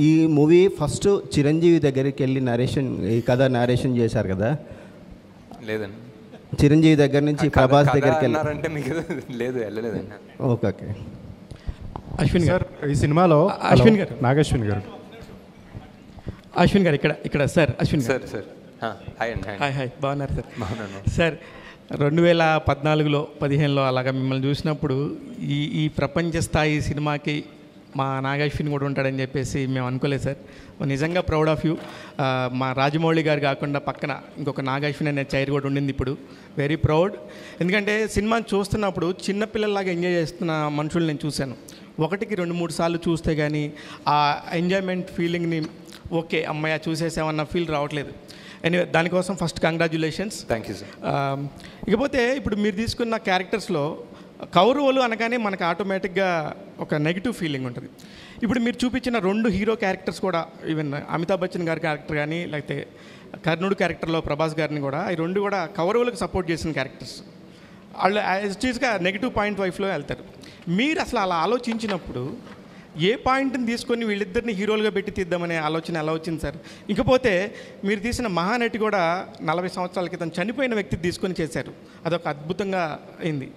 Speaker 15: ఈ మూవీ ఫస్ట్ చిరంజీవి దగ్గరికి వెళ్ళి ఈ కథ నారేషన్ చేశారు కదా?
Speaker 2: లేదండి,
Speaker 15: చిరంజీవి దగ్గర నుంచి ప్రభాస్ దగ్గరికి
Speaker 2: వెళ్ళారంటే మీకు లేదు, వెళ్ళలేదండి.
Speaker 15: ఓకే.
Speaker 16: అశ్విన్ గారు, ఈ సినిమాలో అశ్విన్ గారు, నాగశ్విన్ గారు, అశ్విన్ గారు ఇక్కడ సార్, అశ్విన్
Speaker 2: సార్
Speaker 16: హాయ్ బాగున్నారు సార్? బాగున్నాను సార్. 2014లో 15లో అలాగా మిమ్మల్ని చూసినప్పుడు ఈ ప్రపంచ స్థాయి సినిమాకి మా నాగశ్విన్ కూడా ఉంటాడని చెప్పేసి మేము అనుకోలేదు సార్. నిజంగా ప్రౌడ్ ఆఫ్ యూ. మా రాజమౌళి గారు కాకుండా పక్కన ఇంకొక నాగశ్విన్ అనే చైర్ కూడా ఉండింది ఇప్పుడు. Very proud. ఎందుకంటే సినిమాని చూస్తున్నప్పుడు చిన్నపిల్లల్లాగా ఎంజాయ్ చేస్తున్న మనుషులు నేను చూశాను. 1కి 2-3 సార్లు చూస్తే కానీ ఆ ఎంజాయ్మెంట్ ఫీలింగ్ని ఓకే అమ్మాయి చూసేసామన్న ఫీల్ రావట్లేదు. ఎనీవే, దానికోసం first congratulations.
Speaker 2: Thank you sir.
Speaker 16: ఇకపోతే ఇప్పుడు మీరు తీసుకున్న క్యారెక్టర్స్లో కౌరవులు అనగానే మనకు ఆటోమేటిక్గా ఒక నెగిటివ్ ఫీలింగ్ ఉంటుంది. ఇప్పుడు మీరు చూపించిన 2 హీరో క్యారెక్టర్స్ కూడా, ఈవెన్ అమితాబ్ బచ్చన్ గారి క్యారెక్టర్ కానీ లేకపోతే కర్ణుడు క్యారెక్టర్లో ప్రభాస్ గారిని కూడా, ఈ 2 కూడా కౌరవులకు సపోర్ట్ చేసిన క్యారెక్టర్స్. వాళ్ళు యాజ్టీస్గా నెగిటివ్ పాయింట్ వైఫ్లో వెళ్తారు. మీరు అసలు అలా ఆలోచించినప్పుడు ఏ పాయింట్ని తీసుకొని వీళ్ళిద్దరిని హీరోలుగా పెట్టి తీద్దామనే ఆలోచన ఎలా వచ్చింది సార్? ఇకపోతే మీరు తీసిన మహానటి కూడా 40 సంవత్సరాల క్రితం చనిపోయిన వ్యక్తి తీసుకొని చేశారు. అదొక అద్భుతంగా అయింది.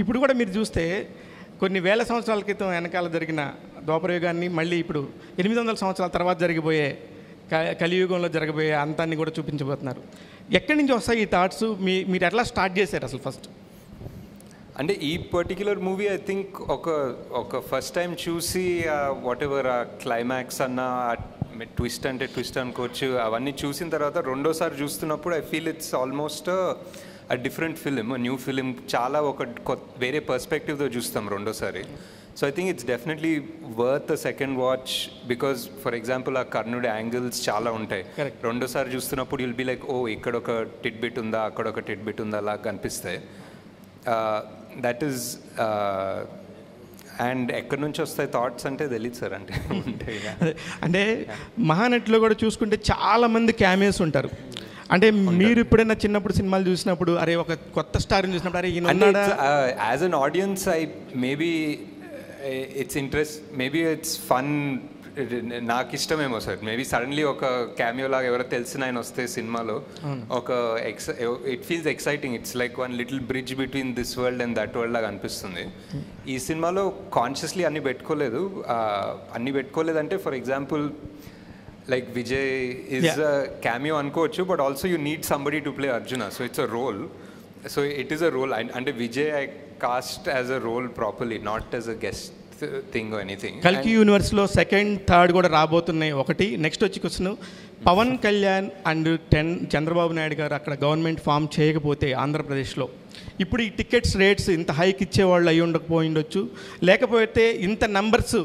Speaker 16: ఇప్పుడు కూడా మీరు చూస్తే కొన్ని వేల సంవత్సరాల క్రితం వెనకాల జరిగిన ద్వాపరయుగాన్ని మళ్ళీ ఇప్పుడు 800 సంవత్సరాల తర్వాత జరిగిపోయే కలియుగంలో జరగబోయే అంతాన్ని కూడా చూపించబోతున్నారు. ఎక్కడి నుంచి వస్తాయి ఈ థాట్స్? మీరు ఎట్లా స్టార్ట్ చేశారు అసలు ఫస్ట్?
Speaker 2: అంటే ఈ పర్టిక్యులర్ మూవీ ఐ థింక్ ఒక ఫస్ట్ టైం చూసి వాట్ ఎవర్ ఆ క్లైమాక్స్ అన్న ట్విస్ట్ అంటే ట్విస్ట్ అనుకోవచ్చు, అవన్నీ చూసిన తర్వాత రెండోసారి చూస్తున్నప్పుడు I feel it's almost a different film, a new film, చాలా వేరే పర్స్పెక్టివ్తో చూస్తాం రెండోసారి. So I think it's definitely worth a second watch, because for example ఆ కర్ణుడి యాంగిల్స్ చాలా ఉంటాయి. రెండోసారి చూస్తున్నప్పుడు యుల్ బి లైక్, ఓ ఇక్కడ ఒక టిట్ బిట్ ఉందా, అక్కడ ఒక టిట్ బిట్ ఉందా అలా కనిపిస్తాయి. దట్ ఈస్ అండ్ ఎక్కడి నుంచి వస్తాయి థాట్స్ అంటే తెలియదు సార్. అంటే
Speaker 16: అంటే మహానటిలో కూడా చూసుకుంటే చాలామంది క్యామియోస్ ఉంటారు. అంటే మీరు ఎప్పుడైనా చిన్నప్పుడు సినిమాలు చూసినప్పుడు అరే ఒక కొత్త స్టార్ని చూసినప్పుడు అరే ఈయన
Speaker 2: as an audience maybe it's interest, maybe it's fun, నాకు ఇష్టమేమో సార్. మేబీ సడన్లీ ఒక క్యామియో లాగా ఎవరో తెలిసిన ఆయన వస్తే సినిమాలో ఒక it feels exciting. It's like one little bridge between this world and that world లాగా అనిపిస్తుంది. ఈ సినిమాలో కాన్షియస్లీ అన్ని పెట్టుకోలేదంటే for example like Vijay is a cameo అనుకోవచ్చు, but also you need somebody to play Arjuna. So it's a role. So it is a role. అంటే Vijay I cast as a role properly, not as a guest thing or anything.
Speaker 16: కల్కి యూనివర్స్లో second third కూడా రాబోతున్నాయి. ఒకటి next వచ్చి question, Pawan Kalyan and Chandrababu Naidu garu అక్కడ government form చేయకపోతే ఆంధ్రప్రదేశ్లో ఇప్పుడు ఈ టికెట్స్ రేట్స్ ఇంత హైక్ ఇచ్చేవాళ్ళు అయ్యి ఉండకపోయిండొచ్చు, లేకపోతే ఇంత నంబర్స్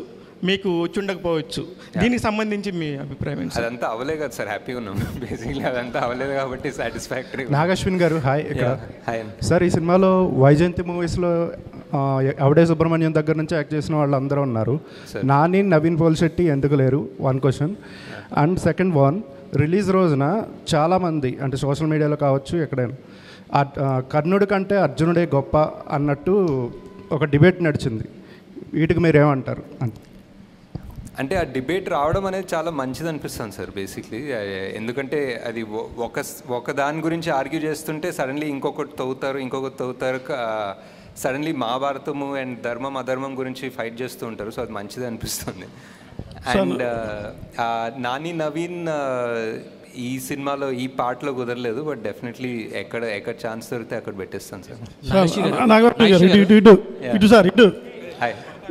Speaker 16: మీకు వచ్చి ఉండకపోవచ్చు. దీనికి సంబంధించి మీ అభిప్రాయం?
Speaker 2: అదంతా అవలే కదా సార్, హ్యాపీగా ఉన్నాం బేసిక్లీ. అదంతా అవలేదు కాబట్టి సాటిస్ఫాక్టరీ.
Speaker 17: నాగశ్విన్ గారు హాయ్. సార్ ఈ సినిమాలో వైజయంతి మూవీస్లో అవడే సుబ్రహ్మణ్యం దగ్గర నుంచి యాక్ట్ చేసిన వాళ్ళు అందరూ ఉన్నారు. నాని, నవీన్ పోల్శెట్టి ఎందుకు లేరు? One question. And second one, release రోజున చాలామంది అంటే సోషల్ మీడియాలో కావచ్చు ఎక్కడైనా కర్ణుడి కంటే అర్జునుడే గొప్ప అన్నట్టు ఒక డిబేట్ నడిచింది. వీటికి మీరు ఏమంటారు?
Speaker 2: అంటే ఆ డిబేట్ రావడం అనేది చాలా మంచిది అనిపిస్తుంది సార్ బేసిక్లీ. ఎందుకంటే అది ఒక దాని గురించి ఆర్గ్యూ చేస్తుంటే సడన్లీ ఇంకొకటి తవ్వుతారు. సడన్లీ మహాభారతము అండ్ ధర్మం అధర్మం గురించి ఫైట్ చేస్తూ ఉంటారు. సో అది మంచిది అనిపిస్తుంది. అండ్ నాని నవీన్ ఈ సినిమాలో ఈ పార్ట్లో కుదరలేదు, బట్ డెఫినెట్లీ ఎక్కడ ఛాన్స్ దొరికితే అక్కడ పెట్టేస్తాను సార్.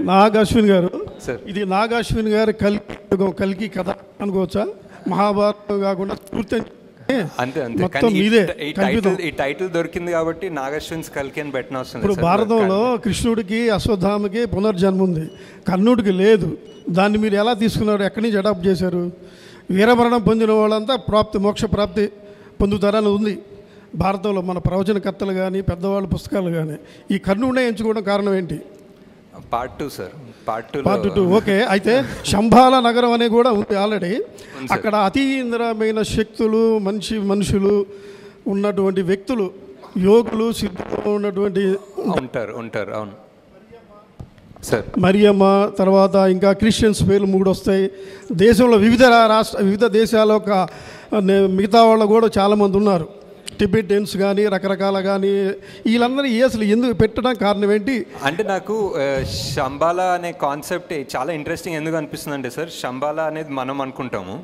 Speaker 18: నాగశ్విన్ గారు, ఇది నాగశ్విన్ గారి కల్కి కథ అనుకోవచ్చా? మహాభారతం కాకుండా పూర్తి
Speaker 2: అంతే ఈ టైటిల్ దొరికింది కాబట్టి నాగశ్విన్స్ కల్కి అని పెట్టిన అవసరం.
Speaker 18: ఇప్పుడు భారతంలో కృష్ణుడికి అశ్వత్థామకి పునర్జన్మ ఉంది, కర్ణుడికి లేదు. దాన్ని మీరు ఎలా తీసుకున్నారు? ఎక్కడి నుంచి అడాప్ట్ చేశారు? వీరమరణం పొందిన వాళ్ళంతా మోక్ష ప్రాప్తి పొందుతారని ఉంది భారతంలో. మన ప్రవచనకర్తలు కానీ పెద్దవాళ్ళ పుస్తకాలు కానీ ఈ కర్ణుడినే ఎంచుకోవడం కారణం ఏంటి?
Speaker 2: Part 2 sir. Part
Speaker 18: 2 okay. అయితే శంబాల నగరం అనే కూడా ఉంది ఆల్రెడీ. అక్కడ అతీంద్రమైన శక్తులు, మనుషులు ఉన్నటువంటి వ్యక్తులు, యోగులు, సిద్ధులు ఉన్నటువంటి
Speaker 2: ఉంటారు. అవును సార్.
Speaker 18: మరియమ్మ, తర్వాత ఇంకా క్రిస్టియన్స్ పేర్లు 3 వస్తాయి. దేశంలో వివిధ దేశాల మిగతా వాళ్ళు కూడా చాలామంది ఉన్నారు. టిబెటియన్స్ కానీ రకరకాల కానీ వీళ్ళందరూ అసలు ఎందుకు పెట్టడం కారణం ఏంటి?
Speaker 2: అంటే నాకు శంబాలా అనే కాన్సెప్ట్ చాలా ఇంట్రెస్టింగ్ ఎందుకు అనిపిస్తుంది అంటే సార్, శంబాలా అనేది మనం అనుకుంటాము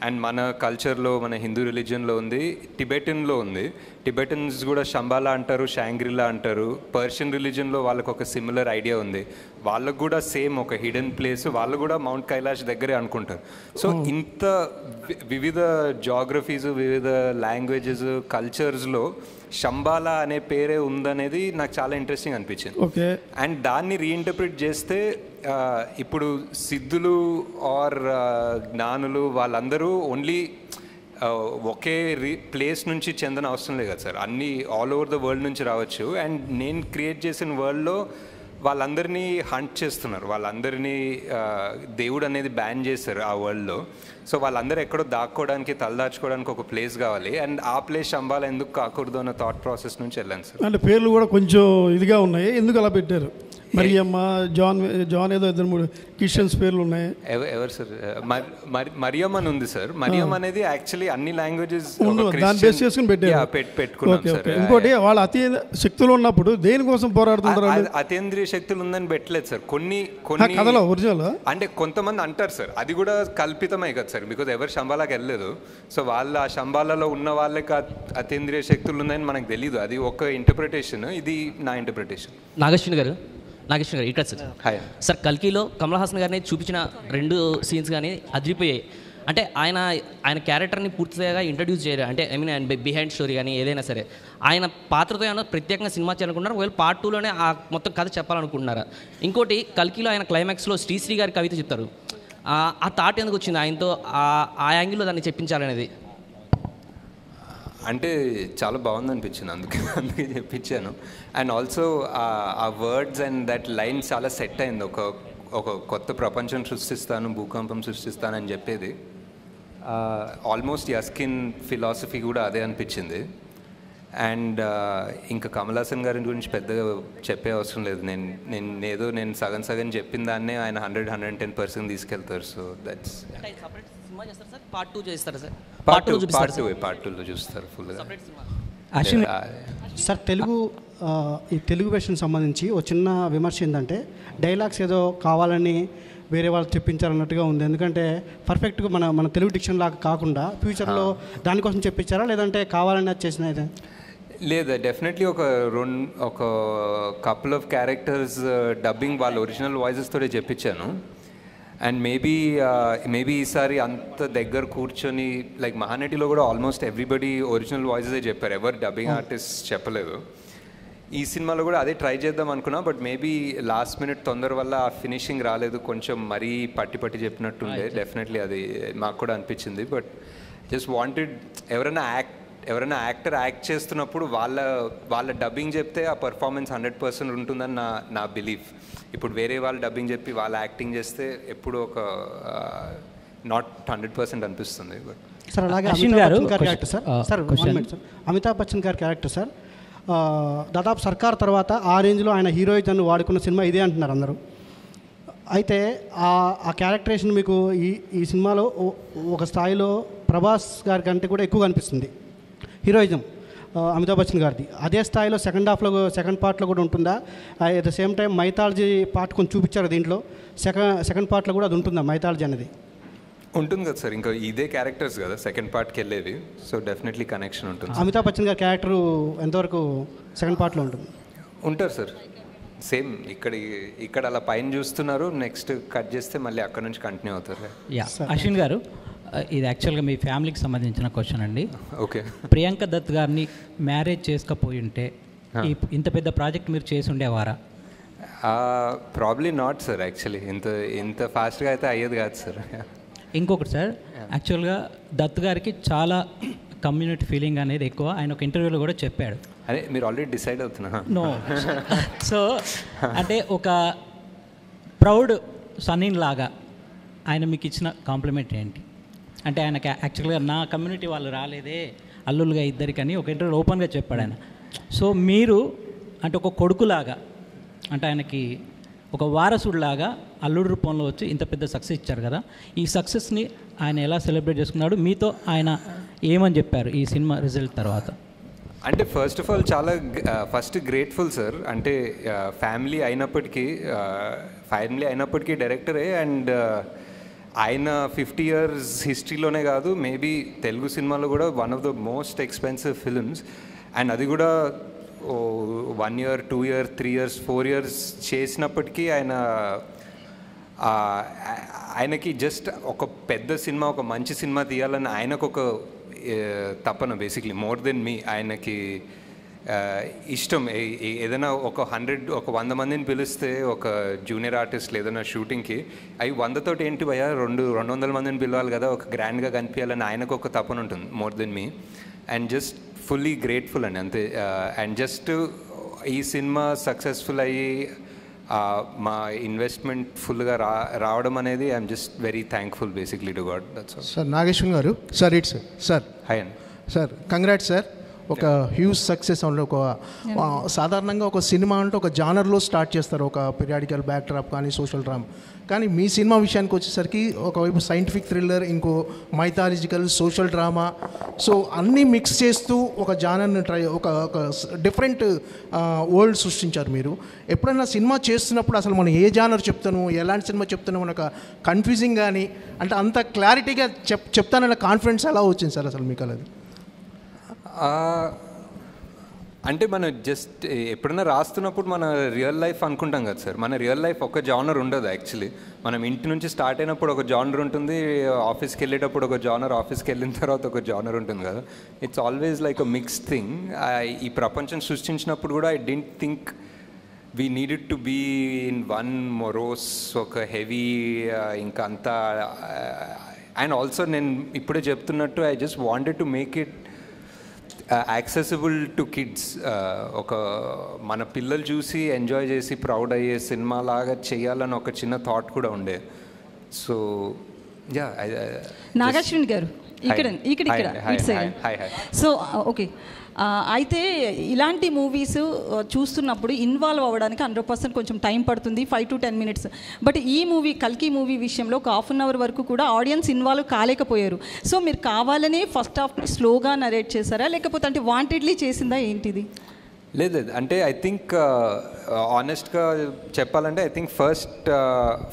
Speaker 2: అండ్ మన కల్చర్లో, మన హిందూ రిలీజియన్లో ఉంది, టిబెటన్లో ఉంది. టిబెటన్స్ కూడా శంబాలా అంటారు, షాంగ్రిలా అంటారు. పర్షియన్ రిలీజియన్లో వాళ్ళకు ఒక సిమిలర్ ఐడియా ఉంది. వాళ్ళకు కూడా సేమ్ ఒక హిడెన్ ప్లేస్, వాళ్ళు కూడా మౌంట్ కైలాష్ దగ్గరే అనుకుంటారు. సో ఇంత వివిధ జాగ్రఫీస్, వివిధ లాంగ్వేజెస్, కల్చర్స్లో శంబాలా అనే పేరే ఉందనేది నాకు చాలా ఇంట్రెస్టింగ్ అనిపించింది. అండ్ దాన్ని రీఇంటర్ప్రిట్ చేస్తే ఇప్పుడు సిద్ధులు ఆర్ జ్ఞానులు వాళ్ళందరూ ఓన్లీ ఒకే ప్లేస్ నుంచి చెందిన అవసరం లేదు కదా సార్. అన్నీ ఆల్ ఓవర్ ద వరల్డ్ నుంచి రావచ్చు. అండ్ నేను క్రియేట్ చేసిన వరల్డ్లో వాళ్ళందరినీ హంట్ చేస్తున్నారు, వాళ్ళందరినీ దేవుడు అనేది బ్యాన్ చేశారు ఆ వరల్డ్లో. సో వాళ్ళందరూ ఎక్కడో దాక్కోవడానికి, తలదాచుకోవడానికి ఒక ప్లేస్ కావాలి. అండ్ ఆ ప్లేస్ శంబాలా ఎందుకు కాకూడదు అన్న థాట్ ప్రాసెస్ నుంచి వెళ్ళాను సార్.
Speaker 18: అంటే పేర్లు కూడా కొంచెం ఇదిగా ఉన్నాయి, ఎందుకు అలా పెట్టారు? మరియమ్మ, జాన్ ఏదో 2-3 క్రిస్టియన్స్ పేర్లు ఉన్నాయి.
Speaker 2: ఎవరు సార్? మరియమ్మ అని ఉంది సార్. మరియమ్మ అనేది యాక్చువల్లీ అన్ని లాంగ్వేజెస్
Speaker 18: దాన్ని బేస్ చేసుకుని
Speaker 2: పెట్టుకున్నాం సార్.
Speaker 18: ఇంకోటి వాళ్ళు అతి శక్తులు ఉన్నప్పుడు దేనికోసం పోరాడుతుంటారు?
Speaker 2: అతీంద్రియ శక్తులు ఉందని పెట్టలేదు సార్. కొన్ని
Speaker 18: కథలో ఒరిజినల్
Speaker 2: అంటే కొంతమంది అంటారు సార్, అది కూడా కల్పితమే కదా సార్, బికాజ్ ఎవరు శంబాలాకి వెళ్ళలేదు. సో వాళ్ళు ఆ శంబాలలో ఉన్న వాళ్ళకి అతీంద్రియ శక్తులు ఉన్నాయని మనకు తెలియదు. అది ఒక ఇంటర్ప్రిటేషన్, ఇది నా ఇంటర్ప్రిటేషన్.
Speaker 19: నాగశ్విన్ గారు ఇక్కడ సార్ కల్కిలో కమల్ హాసన్ గారిని చూపించిన 2 సీన్స్ కానీ అదిరిపోయాయి. అంటే ఆయన క్యారెక్టర్ని పూర్తిగా ఇంట్రడ్యూస్ చేయరు. అంటే ఆయన బిహైండ్ స్టోరీ కానీ ఏదైనా సరే ఆయన పాత్రతో ఏమైనా ప్రత్యేకంగా సినిమా చేయాలనుకుంటున్నారు, ఒకవేళ పార్ట్ 2లోనే ఆ మొత్తం కథ చెప్పాలనుకుంటున్నారా? ఇంకోటి కల్కిలో ఆయన క్లైమాక్స్లో శ్రీశ్రీ గారి కవిత చెప్తారు. ఆ థాట్ ఎందుకు వచ్చింది ఆయనతో, ఆ యాంగిల్లో దాన్ని చెప్పించాలనేది?
Speaker 2: అంటే చాలా బాగుంది అనిపించింది, అందుకే చెప్పించాను. అండ్ ఆల్సో ఆ వర్డ్స్ అండ్ దట్ లైన్ చాలా సెట్ అయింది. ఒక కొత్త ప్రపంచం సృష్టిస్తాను, భూకంపం సృష్టిస్తాను అని చెప్పేది. ఆల్మోస్ట్ యస్కిన్ ఫిలాసఫీ కూడా అదే అనిపించింది. అండ్ ఇంకా కమల్ హాసన్ గారి గురించి పెద్దగా చెప్పే అవసరం లేదు. నేను సగం చెప్పిన దాన్నే ఆయన 110% తీసుకెళ్తారు. సో దట్స్
Speaker 19: పార్ట్ 2 చేస్తారా సార్?
Speaker 2: పార్ట్ 2లో చూస్తారు ఫుల్గా.
Speaker 20: సార్ ఈ తెలుగు వెర్షన్ సంబంధించి ఒక చిన్న విమర్శ ఏంటంటే డైలాగ్స్ ఏదో కావాలని వేరే వాళ్ళు చెప్పించారన్నట్టుగా ఉంది. ఎందుకంటే పర్ఫెక్ట్గా మన తెలుగు డిక్షన్ లాగా కాకుండా ఫ్యూచర్లో దానికోసం చెప్పించారా లేదంటే కావాలని అది చేసిన అయితే?
Speaker 2: లేదు, డెఫినెట్లీ ఒక కపుల్ ఆఫ్ క్యారెక్టర్స్ డబ్బింగ్ వాళ్ళ ఒరిజినల్ వాయిసెస్ తోనే చెప్పించాను. అండ్ మేబీ ఈసారి అంత దగ్గర కూర్చొని లైక్ మహానటిలో కూడా ఆల్మోస్ట్ ఎవ్రీబడి ఒరిజినల్ వాయిసెసే చెప్పారు, ఎవరు డబ్బింగ్ ఆర్టిస్ట్ చెప్పలేదు. ఈ సినిమాలో కూడా అదే ట్రై చేద్దాం అనుకున్నా, బట్ మేబీ లాస్ట్ మినిట్ తొందర వల్ల ఆ ఫినిషింగ్ రాలేదు, కొంచెం మరీ పట్టి చెప్పినట్టుండే. డెఫినెట్లీ అది మాకు కూడా అనిపించింది. బట్ జస్ట్ వాంటెడ్ ఎవరైనా యాక్టర్ యాక్ట్ చేస్తున్నప్పుడు వాళ్ళ డబ్బింగ్ చెప్తే ఆ పర్ఫార్మెన్స్ 100% ఉంటుందని నా బిలీఫ్. ఇప్పుడు వేరే వాళ్ళు డబ్బింగ్ చెప్పి వాళ్ళ యాక్టింగ్ చేస్తే ఎప్పుడు ఒక నాట్ 100% అనిపిస్తుంది.
Speaker 20: సార్ అలాగే అమితాబ్ బచ్చన్ గారి క్యారెక్టర్ సార్ దాదాపు సర్కార్ తర్వాత ఆ రేంజ్లో ఆయన హీరోయిజన్ వాడుకున్న సినిమా ఇదే అంటున్నారు అందరూ. అయితే ఆ క్యారెక్టరేషన్ మీకు ఈ సినిమాలో ఒక స్థాయిలో ప్రభాస్ గారి కంటే కూడా ఎక్కువ అనిపిస్తుంది హీరోయిజం అమితాబ్ బచ్చన్ గారిది. అదే స్థాయిలో సెకండ్ పార్ట్లో కూడా ఉంటుందా? At the same time mythology part కొంచెం చూపించారు దీంట్లో, సెకండ్ పార్ట్లో కూడా అది ఉంటుందా మైథాలజీ అనేది?
Speaker 2: ఉంటుంది కదా సార్, ఇంకా ఇదే క్యారెక్టర్స్ కదా సెకండ్ పార్ట్కి వెళ్ళేవి. సో డెఫినెట్లీ కనెక్షన్ ఉంటుంది.
Speaker 20: అమితాబ్ బచ్చన్ గారి క్యారెక్టర్ ఎంతవరకు సెకండ్ పార్ట్లో ఉంటుంది?
Speaker 2: ఉంటారు సార్, సేమ్ ఇక్కడ అలా పైన చూస్తున్నారు, నెక్స్ట్ కట్ చేస్తే మళ్ళీ అక్కడ నుంచి కంటిన్యూ అవుతారు.
Speaker 21: అశ్విన్ గారు, ఇది యాక్చువల్గా మీ ఫ్యామిలీకి సంబంధించిన క్వశ్చన్ అండి.
Speaker 2: ఓకే.
Speaker 21: ప్రియాంక దత్ గారిని మ్యారేజ్ చేసుకపోయి ఉంటే ఇంత పెద్ద ప్రాజెక్ట్ మీరు చేసి ఉండేవారా?
Speaker 2: ప్రాబ్లీ నాట్ సార్, యాక్చువల్లీ ఇంత ఫాస్ట్గా అయితే అయ్యేది కాదు సార్.
Speaker 21: ఇంకొకటి సార్, యాక్చువల్గా దత్ గారికి చాలా కమ్యూనిటీ ఫీలింగ్ అనేది ఎక్కువ, ఆయన ఒక ఇంటర్వ్యూలో కూడా చెప్పాడు.
Speaker 2: అదే మీరు ఆల్రెడీ డిసైడ్ అవుతున్నా?
Speaker 21: నో. సో అంటే ఒక ప్రౌడ్ సన్నిన్ లాగా ఆయన మీకు ఇచ్చిన కాంప్లిమెంట్ ఏంటి? అంటే ఆయనకి యాక్చువల్గా నా కమ్యూనిటీ వాళ్ళు రాలేదే అల్లులుగా ఇద్దరికని ఒక ఇంటర్వ్యూ ఓపెన్గా చెప్పాడు ఆయన. సో మీరు అంటే ఒక కొడుకులాగా, అంటే ఆయనకి ఒక వారసుడిలాగా అల్లుడు రూపంలో వచ్చి ఇంత పెద్ద సక్సెస్ ఇచ్చారు కదా, ఈ సక్సెస్ని ఆయన ఎలా సెలబ్రేట్ చేసుకున్నాడు? మీతో ఆయన ఏమని చెప్పారు ఈ సినిమా రిజల్ట్ తర్వాత?
Speaker 2: అంటే ఫస్ట్ ఆఫ్ ఆల్ చాలా గ్రేట్ఫుల్ సార్. అంటే ఫ్యామిలీ అయినప్పటికీ డైరెక్టరే, అండ్ ఆయన 50 years హిస్టరీలోనే కాదు, మేబీ తెలుగు సినిమాలో కూడా one of the most expensive films. And అది కూడా 1 year, 2 years, 3 years, 4 years చేసినప్పటికీ ఆయనకి జస్ట్ ఒక పెద్ద సినిమా, ఒక మంచి సినిమా తీయాలని ఆయనకు ఒక తపన, బేసిక్లీ మోర్ దెన్ మీ. ఆయనకి ఇష్టం ఏదైనా ఒక 100 మందిని పిలిస్తే ఒక జూనియర్ ఆర్టిస్ట్ ఏదైనా షూటింగ్కి, అవి 100 ఏంటి భయ్యా 200 మందిని పిలవాలి కదా, ఒక గ్రాండ్గా కనిపించాలని ఆయనకు ఒక తపన ఉంటుంది, మోర్ దెన్ మీ. అండ్ జస్ట్ ఫుల్లీ గ్రేట్ఫుల్ అండి, అంతే. అండ్ జస్ట్ ఈ సినిమా సక్సెస్ఫుల్ అయ్యి మా ఇన్వెస్ట్మెంట్ ఫుల్గా రావడం అనేది I'm just very thankful basically to God. That's all.
Speaker 22: Sir Nageshwar గారు, సార్ ఇట్స్ సార్.
Speaker 2: హాయ్ అండి
Speaker 22: సార్, కంగ్రాట్స్ సార్. ఒక హ్యూజ్ సక్సెస్ అంటే సాధారణంగా ఒక సినిమా అంటే ఒక జానర్లో స్టార్ట్ చేస్తారు, ఒక పీరియాడికల్ బ్యాక్డ్రాప్ కానీ సోషల్ డ్రామా. కానీ మీ సినిమా విషయానికి వచ్చేసరికి ఒకవైపు సైంటిఫిక్ థ్రిల్లర్, ఇంకో మైథాలజికల్, సోషల్ డ్రామా, సో అన్నీ మిక్స్ చేస్తూ ఒక జానర్ని ఒక డిఫరెంట్ వరల్డ్ సృష్టించారు మీరు. ఎప్పుడైనా సినిమా చేస్తున్నప్పుడు అసలు మనం ఏ జానర్ చెప్తాను, ఎలాంటి సినిమా చెప్తాను మనకు కన్ఫ్యూజింగ్ కానీ, అంటే అంత క్లారిటీగా చెప్తానన్న కాన్ఫిడెన్స్ ఎలా వచ్చింది సార్ అసలు మీకు? అది
Speaker 2: అంటే మనం జస్ట్ ఎప్పుడైనా రాస్తున్నప్పుడు మన రియల్ లైఫ్ అనుకుంటాం కదా సార్. మన రియల్ లైఫ్ ఒక జానర్ ఉండదు యాక్చువల్లీ. మనం ఇంటి నుంచి స్టార్ట్ అయినప్పుడు ఒక జానర్ ఉంటుంది, ఆఫీస్కి వెళ్ళేటప్పుడు ఒక జానర్, ఆఫీస్కి వెళ్ళిన తర్వాత ఒక జానర్ ఉంటుంది కదా. It's always like a mixed thing. ఈ ప్రపంచం సృష్టించినప్పుడు కూడా I don't think we needed to be in one morose, ఒక హెవీ ఇంకా అంతా. అండ్ ఆల్సో నేను ఇప్పుడే చెప్తున్నట్టు I just wanted to make it accessible to kids. ఒక మన పిల్లలు చూసి ఎంజాయ్ చేసి ప్రౌడ్ అయ్యే సినిమా లాగా చేయాలని ఒక చిన్న థాట్ కూడా ఉండే. సో యా,
Speaker 1: నాగాశ్విని గారు ఇక్కడ సో ఓకే. అయితే ఇలాంటి మూవీస్ చూస్తున్నప్పుడు ఇన్వాల్వ్ అవ్వడానికి 100% కొంచెం టైం పడుతుంది, 5 to 10 minutes. బట్ ఈ మూవీ కల్కి మూవీ విషయంలో ఒక ½ an hour వరకు కూడా ఆడియన్స్ ఇన్వాల్వ్ కాలేకపోయారు. సో మీరు కావాలనే ఫస్ట్ హాఫ్ స్లోగా నరేట్ చేశారా, లేకపోతే అంటే వాంటెడ్లీ చేసిందా ఏంటిది?
Speaker 2: లేదు, అంటే ఐ థింక్ ఆనెస్ట్గా చెప్పాలంటే ఐ థింక్ ఫస్ట్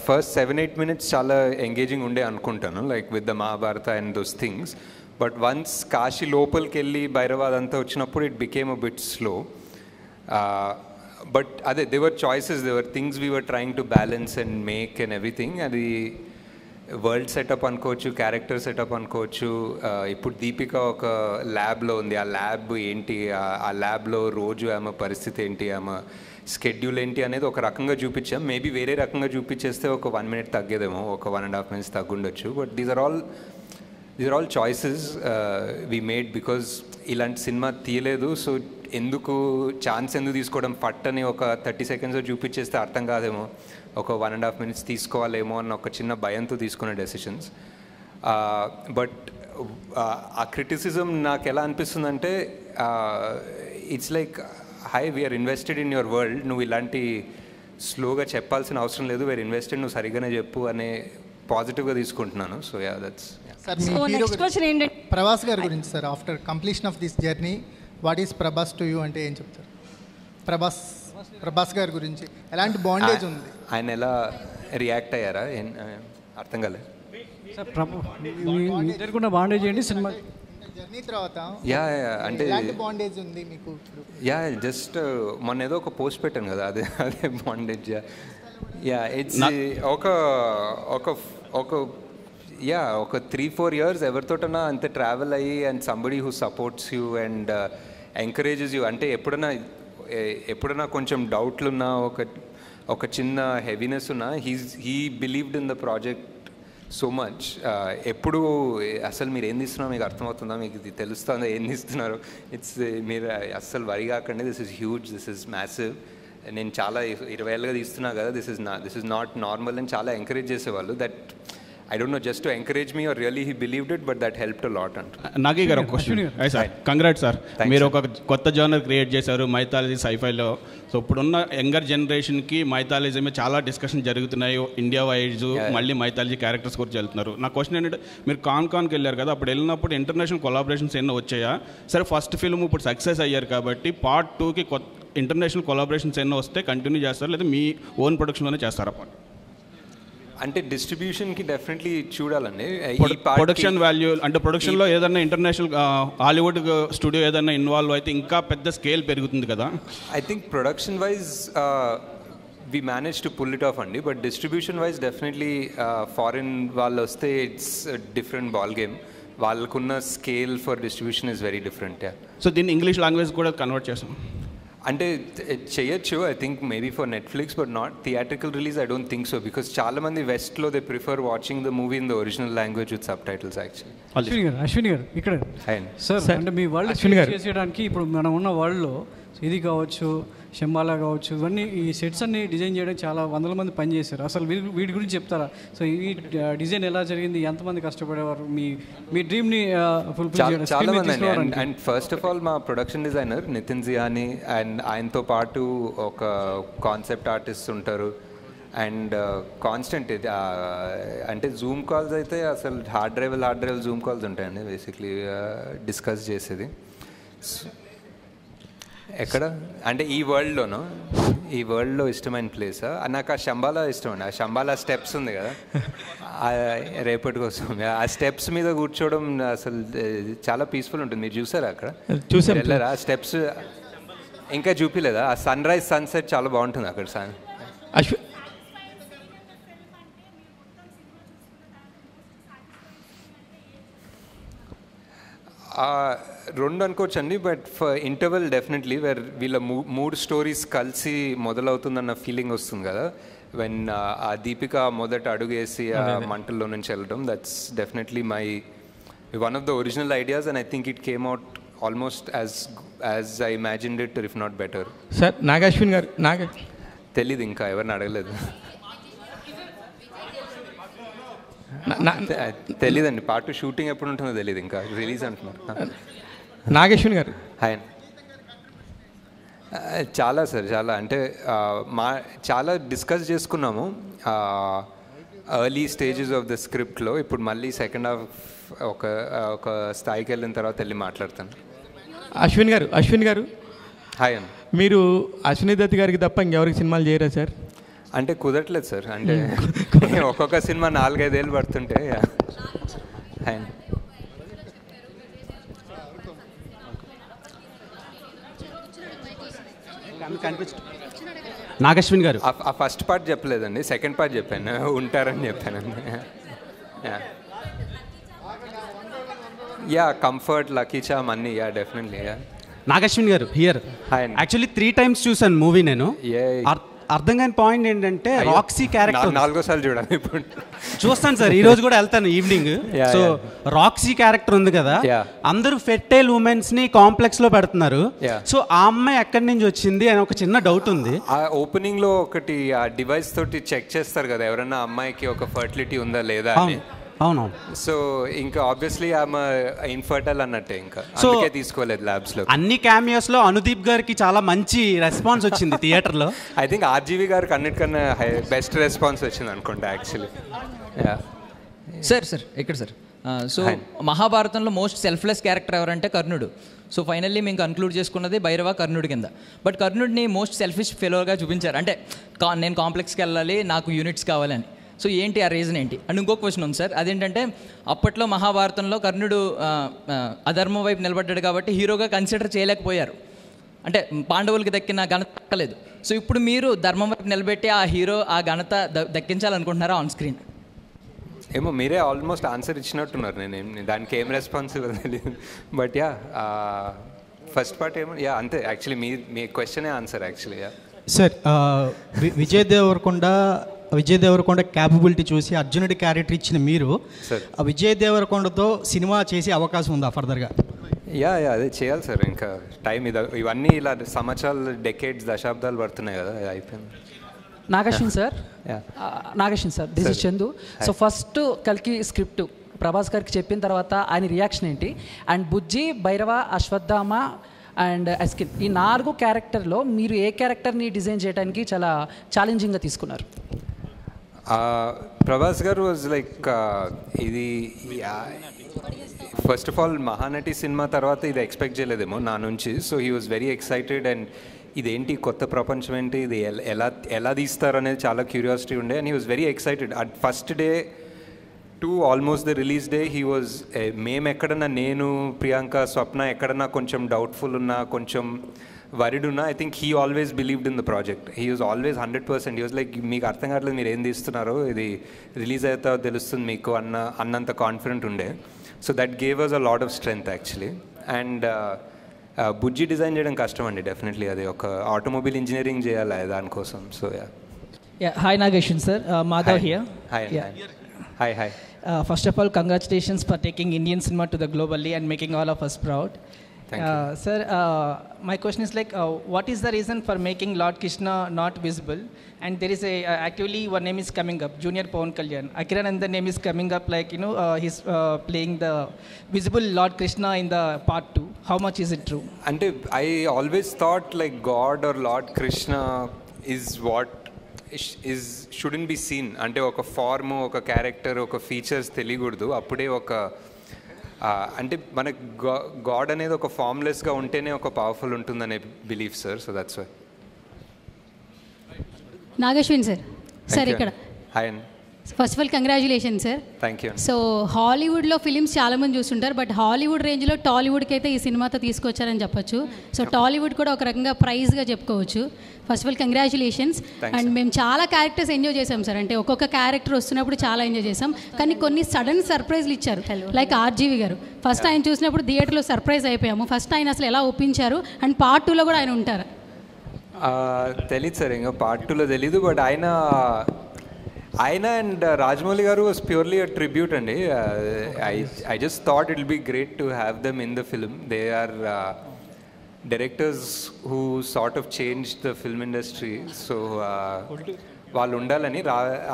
Speaker 2: 7-8 minutes చాలా ఎంగేజింగ్ ఉండే అనుకుంటాను, like with the Mahabharata and those things. But once Kashi లోపలికి వెళ్ళి భైరవాద్ అంతా వచ్చినప్పుడు it became a bit slow. But అదే they were choices, they were things we were trying to balance and make and everything. అది వరల్డ్ సెటప్ అనుకోవచ్చు, క్యారెక్టర్ సెటప్ అనుకోవచ్చు. ఇప్పుడు దీపిక ఒక ల్యాబ్లో ఉంది, ఆ ల్యాబ్ ఏంటి, ఆ ల్యాబ్లో రోజు ఆమె పరిస్థితి ఏంటి, ఆమె స్కెడ్యూల్ ఏంటి అనేది ఒక రకంగా చూపించాం. మేబీ వేరే రకంగా చూపించేస్తే ఒక 1 minute తగ్గేదేమో, ఒక 1.5 minutes తగ్గుండొచ్చు. But these are all choices we made because ఇలాంటి సినిమా తీయలేదు. సో ఎందుకు ఛాన్స్ ఎందుకు తీసుకోవడం, ఫట్ అని ఒక 30 seconds చూపించేస్తే అర్థం కాదేమో, ఒక 1.5 minutes తీసుకోవాలేమో అన్న ఒక చిన్న భయంతో తీసుకునే డెసిషన్స్. బట్ ఆ క్రిటిసిజం నాకు ఎలా అనిపిస్తుందంటే, it's like hi we are invested in your world, నువ్వు ఇలాంటి స్లోగా చెప్పాల్సిన అవసరం లేదు, వీఆర్ ఇన్వెస్టెడ్, నువ్వు సరిగానే చెప్పు అనే పాజిటివ్గా తీసుకుంటున్నాను. So yeah, that's
Speaker 13: sir. Next question ఏంటంటే ప్రభాస్ గారి గురించి sir. After completion of this journey what is Prabhas to you అంటే ఏం చెప్తారు? ప్రభాస్ గారి గురించి ఎలాంటి బాండేజ్ ఉంది, ఆయన ఎలా రియాక్ట్ అయ్యారా, అర్థం కాలేదు
Speaker 11: జరుగుతున్న బాండేజ్ ఏంటి సినిమా
Speaker 13: జర్నీ తర్వాత?
Speaker 2: యా, అంటే
Speaker 13: ఎలాంటి బాండేజ్ ఉంది మీకు?
Speaker 2: యా, జస్ట్ మొన్న ఏదో ఒక పోస్ట్ పెట్టాను కదా, అదే బాండేజ్. యా, ఇట్స్ ఒక 3-4 years ఎవరితోటన్నా అంతే ట్రావెల్ అయ్యి and somebody who supports you and encourages you. అంటే ఎప్పుడన్నా కొంచెం డౌట్లు ఉన్నా, ఒక చిన్న హెవీనెస్ ఉన్నా, he believed in the project so much. ఎప్పుడు అసలు మీరు ఏం తీస్తున్నారో మీకు అర్థమవుతుందా, మీకు ఇది తెలుస్తుందా ఏం తీస్తున్నారు, మీరు అస్సలు వరి కాకండి, this is huge, this is massive, నేను చాలా 20 ఏళ్ళుగా తీస్తున్నా కదా, దిస్ ఇస్ నాట్ నార్మల్ అని చాలా ఎంకరేజ్ చేసేవాళ్ళు. That I don't know, just to encourage me or really he believed it, but that helped a lot.
Speaker 3: Nagi గారు ఒక క్వశ్చన్. సార్ కంగ్రాట్స్ సార్, మీరు ఒక కొత్త జానర్ క్రియేట్ చేశారు మైథాలజీ సైఫైలో. సో ఇప్పుడున్న యంగర్ జనరేషన్కి మైథాలజీ మీద చాలా డిస్కషన్ జరుగుతున్నాయి, ఇండియా వైజ్ మళ్ళీ మైథాలజీ క్యారెక్టర్స్ గురించి వెళ్తున్నారు. నా క్వశ్చన్ ఏంటంటే, మీరు కాన్కి వెళ్ళారు కదా, అప్పుడు వెళ్ళినప్పుడు ఇంటర్నేషనల్ కొలాబరేషన్స్ ఎన్నో వచ్చాయా? సరే, ఫస్ట్ ఫిల్మ్ ఇప్పుడు సక్సెస్ అయ్యారు కాబట్టి పార్ట్ 2కి ఇంటర్నేషనల్ కొలాబరేషన్స్ ఎన్నో వస్తే కంటిన్యూ చేస్తారు, లేదా మీ ఓన్ ప్రొడక్షన్లోనే చేస్తారా?
Speaker 2: అంటే డిస్ట్రిబ్యూషన్కి డెఫినెట్లీ చూడాలండి.
Speaker 3: ప్రొడక్షన్ వాల్యూ అంటే ప్రొడక్షన్లో ఏదైనా ఇంటర్నేషనల్ హాలీవుడ్ స్టూడియో ఏదైనా ఇన్వాల్వ్ అయితే ఇంకా పెద్ద స్కేల్ పెరుగుతుంది కదా.
Speaker 2: I think production wise we manage to pull it off అండి, but distribution wise definitely foreign వాళ్ళు వస్తే ఇట్స్ డిఫరెంట్ బాల్ గేమ్. వాళ్ళకున్న scale for distribution is very different.
Speaker 3: So దీన్ని ఇంగ్లీష్ లాంగ్వేజ్ కూడా కన్వర్ట్ చేస్తాం
Speaker 2: అంటే చేయొచ్చు, I think maybe for Netflix, but not theatrical release. I don't think so, because చాలా మంది వెస్ట్లో they prefer watching the movie in the original language with subtitles. Actually
Speaker 11: Ashwini garu ఇక్కడ sir, అంటే మీ world చేసేయడానికి ఇప్పుడు మనం ఉన్న వరల్డ్లో ఇది కావచ్చు, శంబాలా కావచ్చు, ఇవన్నీ ఈ సెట్స్ అన్ని డిజైన్ చేయడానికి చాలా 100 మంది పనిచేశారు. అసలు వీటి గురించి చెప్తారా? సో ఈ డిజైన్ ఎలా జరిగింది, ఎంతమంది కష్టపడేవారు మీ డ్రీమ్ని ఫుల్ఫిల్ చేయడానికి?
Speaker 2: చాలా మంది అండి. అండ్ ఫస్ట్ ఆఫ్ ఆల్ మా ప్రొడక్షన్ డిజైనర్ నితిన్ జియాని, అండ్ ఆయనతో పాటు ఒక కాన్సెప్ట్ ఆర్టిస్ట్ ఉంటారు, అండ్ కాన్స్టెంట్ ఇది అంటే జూమ్ కాల్స్ అయితే అసలు హార్డ్ డ్రైవ్ జూమ్ కాల్స్ ఉంటాయండి బేసిక్లీ డిస్కస్ చేసేది. ఎక్కడ అంటే ఈ వరల్డ్లో ఇష్టమైన ప్లేస్ నాకు ఆ శంబాలా ఇష్టం అండి. ఆ శంబాలా స్టెప్స్ ఉంది కదా, రేపటి కోసం ఆ స్టెప్స్ మీద కూర్చోవడం అసలు చాలా పీస్ఫుల్ ఉంటుంది. మీరు చూసారా అక్కడ? వెళ్ళారా? ఆ స్టెప్స్ ఇంకా చూపిలేదా? ఆ సన్ రైజ్ సన్సెట్ చాలా బాగుంటుంది అక్కడ. రెండు అనుకోవచ్చు అండి, but for interval definitely where వీళ్ళ 3 స్టోరీస్ కలిసి మొదలవుతుందన్న ఫీలింగ్ వస్తుంది కదా, వెన్ ఆ దీపిక మొదట అడుగేసి ఆ మంటల్లో నుంచి వెళ్ళడం, that's definitely one of the original ideas, and I think it came out almost as I imagined it if not better.
Speaker 16: Sir Nag Ashwin గారు
Speaker 2: తెలీదు, ఇంకా ఎవరిని అడగలేదు. తెలీదండి, పార్ట్ 2 షూటింగ్ ఎప్పుడు ఉంటుందో తెలియదు, ఇంకా రిలీజ్ అంటున్నారు.
Speaker 16: నాగేశ్వన్ గారు
Speaker 2: హాయ్. చాలా సార్, చాలా అంటే చాలా డిస్కస్ చేసుకున్నాము ఎర్లీ స్టేజెస్ ఆఫ్ ద స్క్రిప్ట్లో. ఇప్పుడు మళ్ళీ సెకండ్ హాఫ్ ఒక స్థాయికి వెళ్ళిన తర్వాత వెళ్ళి మాట్లాడతాను.
Speaker 16: అశ్విన్ గారు
Speaker 2: హాయ్ అండి.
Speaker 16: మీరు అశ్విని దత్ గారికి తప్ప ఇంకెవరికి సినిమాలు చేయరా సార్?
Speaker 2: అంటే కుదరట్లేదు సార్, అంటే ఒక్కొక్క సినిమా 4-5 ఏళ్ళు పడుతుంటే. హాయ్ అండి.
Speaker 4: నాగశ్విన్ గారు
Speaker 2: ఆ ఫస్ట్ పార్ట్ చెప్పలేదండి, సెకండ్ పార్ట్ చెప్పాను, ఉంటారని చెప్పానండి. యా కంఫర్ట్, లక్కీ చామ్ అన్నీ, యా డెఫినెట్లీ. యా
Speaker 4: నాగశ్విన్ గారు హియర్. యాక్చువల్లీ 3 times చూసాను మూవీ నేను. అర్థం కాని పాయింట్ ఏంటంటే రాక్సీ క్యారెక్టర్
Speaker 2: 4వ సార్లు చూడాలి ఇప్పుడు.
Speaker 4: చూస్తాను సార్, ఈ రోజు కూడా వెళ్తాను ఈవినింగ్. సో రాక్సీ క్యారెక్టర్ ఉంది కదా, అందరూ ఫెర్టైల్ ఉమెన్స్ ని కాంప్లెక్స్ లో పెడుతున్నారు. సో ఆ అమ్మాయి ఎక్కడి నుంచి వచ్చింది అని ఒక చిన్న డౌట్ ఉంది.
Speaker 2: ఆ ఓపెనింగ్ లో ఒకటి ఆ డివైస్ తోటి చెక్ చేస్తారు కదా ఎవరన్నా అమ్మాయికి ఒక ఫర్టిలిటీ ఉందా లేదా అని.
Speaker 4: అవును.
Speaker 2: సో ఇంకా ఆబ్వియస్లీ ఆమె ఇన్ఫర్టైల్ అన్నట్టే, ఇంకా అందుకే తీసుకోలేదు ల్యాబ్స్ లో.
Speaker 4: అన్ని క్యామియోస్ లో అనుదీప్ గారికి చాలా మంచి రెస్పాన్స్ వచ్చింది థియేటర్ లో.
Speaker 2: ఐ థింక్ ఆర్జీవి గారికి అన్నిటికన్నా బెస్ట్ రెస్పాన్స్ వచ్చింది అనుకుంటా యాక్చువల్లీ.
Speaker 6: సార్ ఇక్కడ సార్, సో మహాభారతంలో మోస్ట్ సెల్ఫ్లెస్ క్యారెక్టర్ ఎవరంటే కర్ణుడు. సో ఫైనల్లీ మేము కన్క్లూడ్ చేసుకున్నది భైరవ కర్ణుడి కింద. బట్ కర్ణుడిని మోస్ట్ సెల్ఫిష్ ఫెలోగా చూపించారు, అంటే నేను కాంప్లెక్స్కి వెళ్ళాలి, నాకు యూనిట్స్ కావాలని. సో ఏంటి ఆ రీజన్ ఏంటి? అండ్ ఇంకో క్వశ్చన్ ఉంది సార్, అదేంటంటే అప్పట్లో మహాభారతంలో కర్ణుడు అధర్మం వైపు నిలబడ్డాడు కాబట్టి హీరోగా కన్సిడర్ చేయలేకపోయారు, అంటే పాండవులకి దక్కిన ఘనత దక్కలేదు. సో ఇప్పుడు మీరు ధర్మం వైపు నిలబెట్టి ఆ హీరో ఆ ఘనత దక్కించాలనుకుంటున్నారా ఆన్ స్క్రీన్?
Speaker 2: ఏమో మీరే ఆల్మోస్ట్ ఆన్సర్ ఇచ్చినట్టున్నారు, నేను దానికి ఏం రెస్పాన్స్ తెలియదు. బట్ యా ఫస్ట్ పార్ట్ ఏమో యా అంతే, యాక్చువల్లీ మీ క్వశ్చనే answer actually. Ya
Speaker 12: sir, Vijay Deverakonda capability చూసి అర్జునుడి క్యారెక్టర్ ఇచ్చిన మీరు విజయ్ దేవరకొండతో సినిమా చేసే అవకాశం ఉందా ఫర్దర్గా?
Speaker 2: యా అదే చేయాలి సార్, ఇంకా టైం ఇవన్నీ ఇలా సంవత్సరాలు, డెకేడ్స్, దశాబ్దాలు పడుతున్నాయి కదా, అయిపోయింది.
Speaker 23: Nag Ashwin sir, this is Chandu. So first కల్కి స్క్రిప్ట్ ప్రభాస్ గారికి చెప్పిన తర్వాత ఆయన రియాక్షన్ ఏంటి? అండ్ బుజ్జి, భైరవ, అశ్వత్థామ అండ్ అస్కిన్, ఈ 4 క్యారెక్టర్లో మీరు ఏ క్యారెక్టర్ని డిజైన్ చేయడానికి చాలా ఛాలెంజింగ్గా తీసుకున్నారు?
Speaker 2: ప్రభాస్ గారు వాజ్ లైక్ ఇది first of all Mahanati cinema తర్వాత ఇది ఎక్స్పెక్ట్ చేయలేదేమో నా నుంచి. So he was very excited, and ఇదేంటి కొత్త ప్రపంచం ఏంటి, ఇది ఎలా తీస్తారు అనేది చాలా క్యూరియాసిటీ ఉండే. And he was very excited at first day to almost the release day. He was మేము ఎక్కడన్నా, నేను, ప్రియాంక, స్వప్న ఎక్కడన్నా కొంచెం డౌట్ఫుల్ ఉన్నా, కొంచెం వరిడ్ ఉన్నా, I think he always believed in the project. He was always 100%. He was like మీకు అర్థం కావట్లేదు మీరు ఏం తీస్తున్నారో, ఇది రిలీజ్ అయితే తెలుస్తుంది మీకు అన్నంత కాన్ఫిడెంట్ ఉండే. So that gave us a lot of strength actually. And Bujji design చేయడం కష్టం అండి, డెఫినెట్లీ అది ఒక ఆటోమొబైల్ ఇంజనీరింగ్ చేయాలి దానికోసం. So
Speaker 23: hi Nag Ashwin sir, Madhav here.
Speaker 2: Hi.
Speaker 23: First of all, congratulations for taking Indian cinema to the globally and making all of us proud.
Speaker 2: Thank you.
Speaker 23: Sir, my question is like, what is the reason for making Lord Krishna not visible? And there is actually one name is coming up, Junior Pawan Kalyan. Akiranandan name is coming up, like, he's playing the visible Lord Krishna in the part 2. How much is it true?
Speaker 2: And I always thought like God or Lord Krishna is what shouldn't be seen. అంటే ఒక form, ఒక character, ఒక features తెలియకూడదు. అప్పుడే ఒక అంటే మనకు God అనేది ఒక ఫార్మ్లెస్గా ఉంటేనే ఒక పవర్ఫుల్ ఉంటుందనే belief sir. So that's why.
Speaker 24: Nag Ashwin sir ఇక్కడ.
Speaker 2: హాయ్ అండి.
Speaker 24: First of all congratulation sir.
Speaker 2: Thank you.
Speaker 24: So హాలీవుడ్లో ఫిలిమ్స్ చాలామంది చూస్తుంటారు, బట్ హాలీవుడ్ రేంజ్లో టాలీవుడ్కి అయితే ఈ సినిమాతో తీసుకొచ్చారని చెప్పొచ్చు. సో టాలీవుడ్ కూడా ఒక రకంగా ప్రైజ్గా చెప్పుకోవచ్చు. First of all congratulations. And మేము చాలా క్యారెక్టర్స్ ఎంజాయ్ చేసాం సార్, అంటే ఒక్కొక్క క్యారెక్టర్ వస్తున్నప్పుడు చాలా ఎంజాయ్ చేసాం. కానీ కొన్ని సడన్ సర్ప్రైజ్లు ఇచ్చారు, లైక్ ఆర్జీవి గారు. ఫస్ట్ ఆయన చూసినప్పుడు థియేటర్లో సర్ప్రైజ్ అయిపోయాము. ఫస్ట్ ఆయన అసలు ఎలా ఒప్పించారు, అండ్ పార్ట్ 2లో కూడా ఆయన ఉంటారు?
Speaker 2: తెలీదు సార్, ఇంకా పార్ట్ 2లో తెలీదు. బట్ ఆయన ఆయన అండ్ రాజమౌళి గారు వాజ్ ప్యూర్లీ అ ట్రిబ్యూట్ అండి. I just thought it will be great to have them in the film. They are directors who sort of change the film industry. So వాళ్ళు ఉండాలని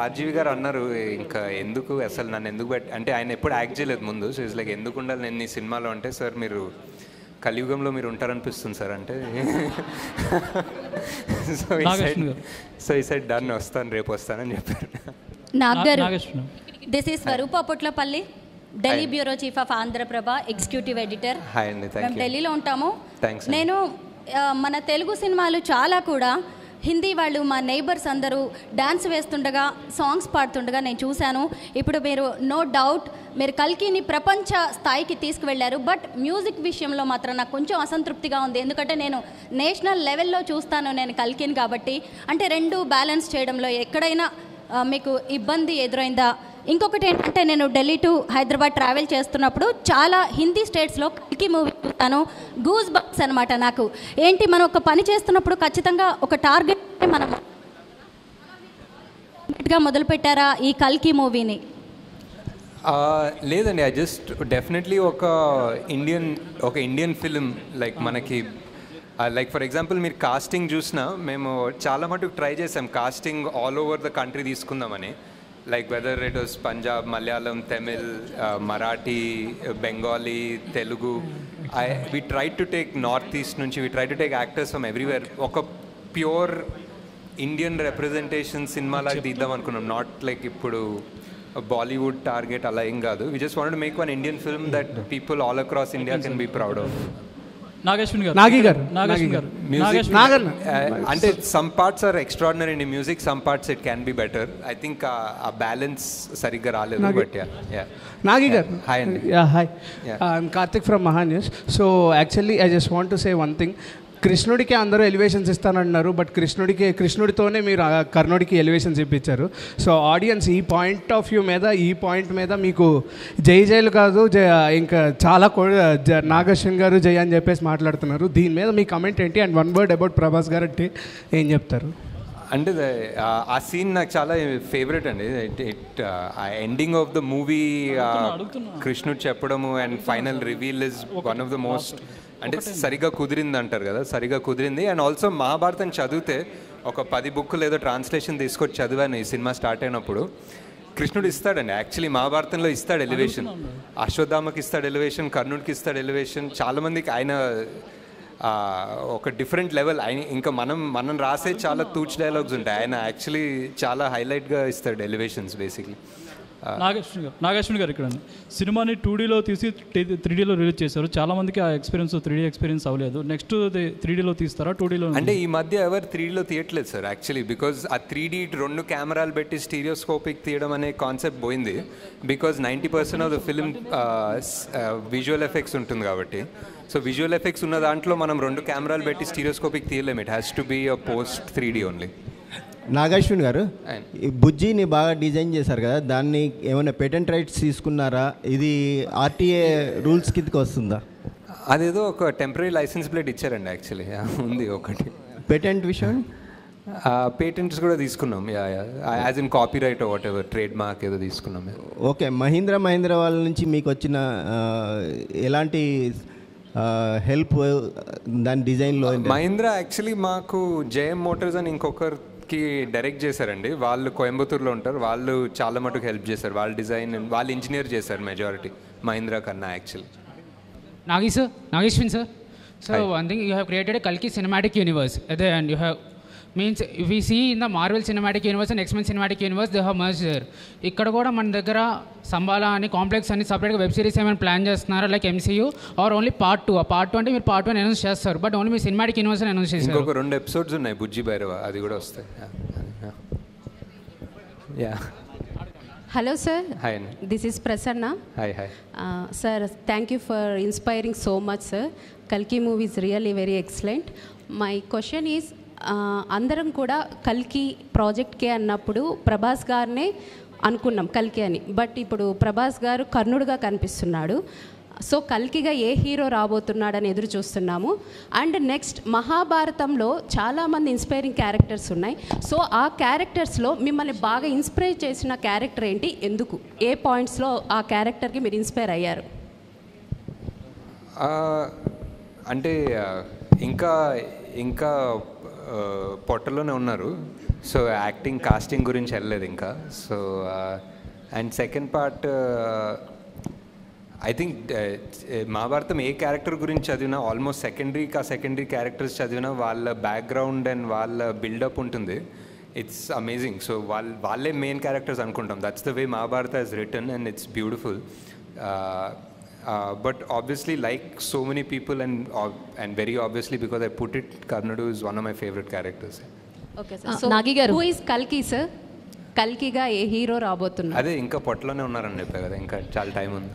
Speaker 2: RGV గారు అన్నారు, ఇంకా ఎందుకు అసలు నన్ను ఎందుకు అంటే ఆయన ఎప్పుడు యాక్ట్ చేయలేదు ముందు. సో ఇట్స్ లైక్ ఎందుకు ఉండాలి నేను ఈ సినిమాలో అంటే, సార్ మీరు కలియుగంలో మీరు ఉంటారనిపిస్తుంది సార్ అంటే. సో ఈ సైడ్ డన్, వస్తాను రేపు వస్తానని చెప్పారు.
Speaker 5: Nag garu, this is Swarupa Potlapalli, Delhi bureau chief of Andhra Prabha, executive editor. మేము ఢిల్లీలో ఉంటాము. నేను మన తెలుగు సినిమాలు చాలా కూడా హిందీ వాళ్ళు మా నైబర్స్ అందరూ డ్యాన్స్ వేస్తుండగా సాంగ్స్ పాడుతుండగా నేను చూశాను. ఇప్పుడు మీరు నో డౌట్ మీరు కల్కిని ప్రపంచ స్థాయికి తీసుకువెళ్ళారు. బట్ మ్యూజిక్ విషయంలో మాత్రం నాకు కొంచెం అసంతృప్తిగా ఉంది. ఎందుకంటే నేను నేషనల్ లెవెల్లో చూస్తాను నేను కల్కిని కాబట్టి. అంటే రెండు బ్యాలెన్స్ చేయడంలో ఎక్కడైనా మీకు ఇబ్బంది ఎదురైందా? ఇంకొకటి ఏంటంటే నేను ఢిల్లీ టు హైదరాబాద్ ట్రావెల్ చేస్తున్నప్పుడు చాలా హిందీ స్టేట్స్లో కల్కి మూవీ చూస్తాను. గూస్ బంప్స్ అనమాట నాకు. ఏంటి మనం ఒక పని చేస్తున్నప్పుడు ఖచ్చితంగా ఒక టార్గెట్ మనం మొదలుపెట్టారా ఈ కల్కి మూవీని?
Speaker 2: లేదండి, ఐ జస్ట్ డెఫినెట్లీ ఒక ఇండియన్ ఫిలిం లైక్ మనకి లైక్ ఫర్ ఎగ్జాంపుల్ మీరు కాస్టింగ్ చూసినా మేము చాలా మటుకు ట్రై చేసాం casting all over the country తీసుకుందామని. like whether it was Punjab, Malayalam, Tamil, Marathi, Bengali, Telugu. We tried to take Northeast nunchi, we tried to take actors from everywhere. Oka pure Indian representation cinema like deedam anukunnam, not like ippudu a Bollywood target ala em gaadu. We just wanted to make one Indian film that people all across India can be proud of.
Speaker 7: Nageshwin garu.
Speaker 2: Music, and some parts are extraordinary in music, some parts it can be better. I think a balance sarigga raaledu, but yeah.
Speaker 8: Nagi garu.
Speaker 2: Hi.
Speaker 8: Hi. I'm Karthik from Mahanews. So actually I just want to say one thing. కృష్ణుడికి అందరూ elevations ఇస్తానంటున్నారు, but కృష్ణుడితోనే మీరు కర్ణుడికి elevations ఇప్పించారు. So audience ఈ point మీద మీకు jail కాదు ఇంకా చాలా నాగేశ్వన్ గారు జై అని చెప్పేసి మాట్లాడుతున్నారు. దీని మీద మీ కమెంట్ ఏంటి? And one word about Prabhas గారు అంటే ఏం చెప్తారు?
Speaker 2: అంటే ఆ సీన్ నాకు చాలా ఫేవరెట్ అండి. ఎండింగ్ ఆఫ్ ద మూవీ కృష్ణుడు చెప్పడము and final reveal is one of the most, అంటే సరిగా కుదిరింది అంటారు కదా, సరిగా కుదిరింది. అండ్ ఆల్సో మహాభారతం చదివితే ఒక 10 బుక్కులు ఏదో ట్రాన్స్లేషన్ తీసుకొచ్చి చదివాను ఈ సినిమా స్టార్ట్ అయినప్పుడు. కృష్ణుడు ఇస్తాడండి యాక్చువల్లీ మహాభారతంలో ఇస్తాడు ఎలివేషన్, అశ్వత్థామకి ఇస్తాడు ఎలివేషన్, కర్ణుడికి ఇస్తాడు ఎలివేషన్. చాలామందికి ఆయన ఒక డిఫరెంట్ లెవెల్. ఆయన ఇంకా మనం రాసే చాలా తూచ్ డైలాగ్స్ ఉంటాయి, ఆయన యాక్చువల్లీ చాలా హైలైట్గా ఇస్తాడు ఎలివేషన్స్ బేసిక్లీ.
Speaker 7: నాగేశ్వన్ గారు ఇక్కడ సినిమాని 2Dలో తీసి 3Dలో రిలీజ్ చేశారు. చాలా మందికి ఆ ఎక్స్పీరియన్స్ 3D ఎక్స్పీరియన్స్ అవ్వలేదు. నెక్స్ట్ 3Dలో తీస్తారా 2Dలో?
Speaker 2: అంటే ఈ మధ్య ఎవరు 3Dలో తీయట్లేదు సార్ యాక్చువల్లీ, బికాజ్ ఆ 3D 2 కెమెరాలు పెట్టి స్టీరియోస్కోపిక్ తీయడం అనే కాన్సెప్ట్ పోయింది. Because 90% of the film visual effects ఉంటుంది కాబట్టి. సో విజువల్ ఎఫెక్ట్స్ ఉన్న దాంట్లో మనం 2 కెమెరాలు పెట్టి స్టీరియోస్కోపిక్ తీయలేము. It has to be a post 3D only.
Speaker 15: Nag Ashwin garu, ఈ బుజ్జిని బాగా డిజైన్ చేశారు కదా, దాన్ని ఏమైనా పేటెంట్ రైట్స్ తీసుకున్నారా? ఇది ఆర్టీఏ రూల్స్ కిందకి వస్తుందా?
Speaker 2: అదేదో ఒక టెంపరీ లైసెన్స్ ప్లేట్ ఇచ్చారండి యాక్చువల్లీ, ఉంది ఒకటి.
Speaker 15: పేటెంట్ విషయం
Speaker 2: పేటెంట్స్ కూడా తీసుకున్నాం, as in copy right what ever, trade mark ఏదో తీసుకున్నాం.
Speaker 15: ఓకే, మహీంద్రా వాళ్ళ నుంచి మీకు వచ్చిన ఎలాంటి హెల్ప్ దాని డిజైన్లో?
Speaker 2: మహీంద్రా యాక్చువల్లీ మాకు జేఎం మోటార్స్ అని ఇంకొకరికి డైరెక్ట్ చేశారండి. వాళ్ళు కోయంబత్తూర్లో ఉంటారు, వాళ్ళు చాలా మటుకు హెల్ప్ చేశారు. వాళ్ళ డిజైన్ వాళ్ళు ఇంజనీర్ చేశారు మెజారిటీ మహీంద్రా కన్నా actually.
Speaker 9: Nageshwin sir, so one thing, you have created a Kalki cinematic universe, and you have means if we see in the Marvel cinematic universe and X-Men cinematic universe, they have merged there. ఇక్కడ కూడా మన దగ్గర సంబాలా అని complex అని సపరేట్గా web series ఏమైనా plan చేస్తున్నారా like MCU or only part 2? Part 2 అంటే మీరు పార్ట్ 1 అనౌన్స్ చేస్తారు, బట్ ఓన్లీ మీ సినిమాటిక్ యూనివర్స్ అనౌన్స్ చేస్తారు.
Speaker 2: ఇంకొక 2 ఎపిసోడ్స్ ఉన్నాయి బుజ్జి భైరవ, అది కూడా వస్తాయి.
Speaker 25: Hello sir.
Speaker 2: Hi.
Speaker 25: This is Prasanna.
Speaker 2: Hi.
Speaker 25: Sir, thank you for inspiring so much sir. Kalki movie is really very excellent. My question is, అందరం కూడా కల్కి ప్రాజెక్ట్కే అన్నప్పుడు ప్రభాస్ గారినే అనుకున్నాం కల్కి అని, బట్ ఇప్పుడు ప్రభాస్ గారు కర్ణుడుగా కనిపిస్తున్నాడు. సో కల్కిగా ఏ హీరో రాబోతున్నాడని ఎదురు చూస్తున్నాము. అండ్ నెక్స్ట్ మహాభారతంలో చాలామంది ఇన్స్పైరింగ్ క్యారెక్టర్స్ ఉన్నాయి. సో ఆ క్యారెక్టర్స్లో మిమ్మల్ని బాగా ఇన్స్పైర్ చేసిన క్యారెక్టర్ ఏంటి, ఎందుకు, ఏ పాయింట్స్లో ఆ క్యారెక్టర్కి మీరు ఇన్స్పైర్ అయ్యారు?
Speaker 2: అంటే ఇంకా ఇంకా పొట్టలోనే ఉన్నారు. సో యాక్టింగ్ కాస్టింగ్ గురించి వెళ్ళలేదు ఇంకా. So and second part I think Mahabharatam A character గురించి చదివినా ఆల్మోస్ట్ సెకండరీ క్యారెక్టర్స్ చదివినా వాళ్ళ బ్యాక్గ్రౌండ్ అండ్ వాళ్ళ బిల్డప్ ఉంటుంది. It's amazing. సో వాళ్ళే మెయిన్ క్యారెక్టర్స్ అనుకుంటాం. That's the way Mahabharata is return and it's beautiful. But obviously, like so many people, and very obviously because I put it, Karnudu is one of my favorite characters.
Speaker 25: Okay, sir. So, Nagi garu, who is Kalki, sir? కల్కిగా ఏ hero రాబోతున్నారు?
Speaker 2: అదే ఇంకా పొట్టలోనే ఉన్నారని చెప్పారు కదా, ఇంకా చాలా టైం ఉంది.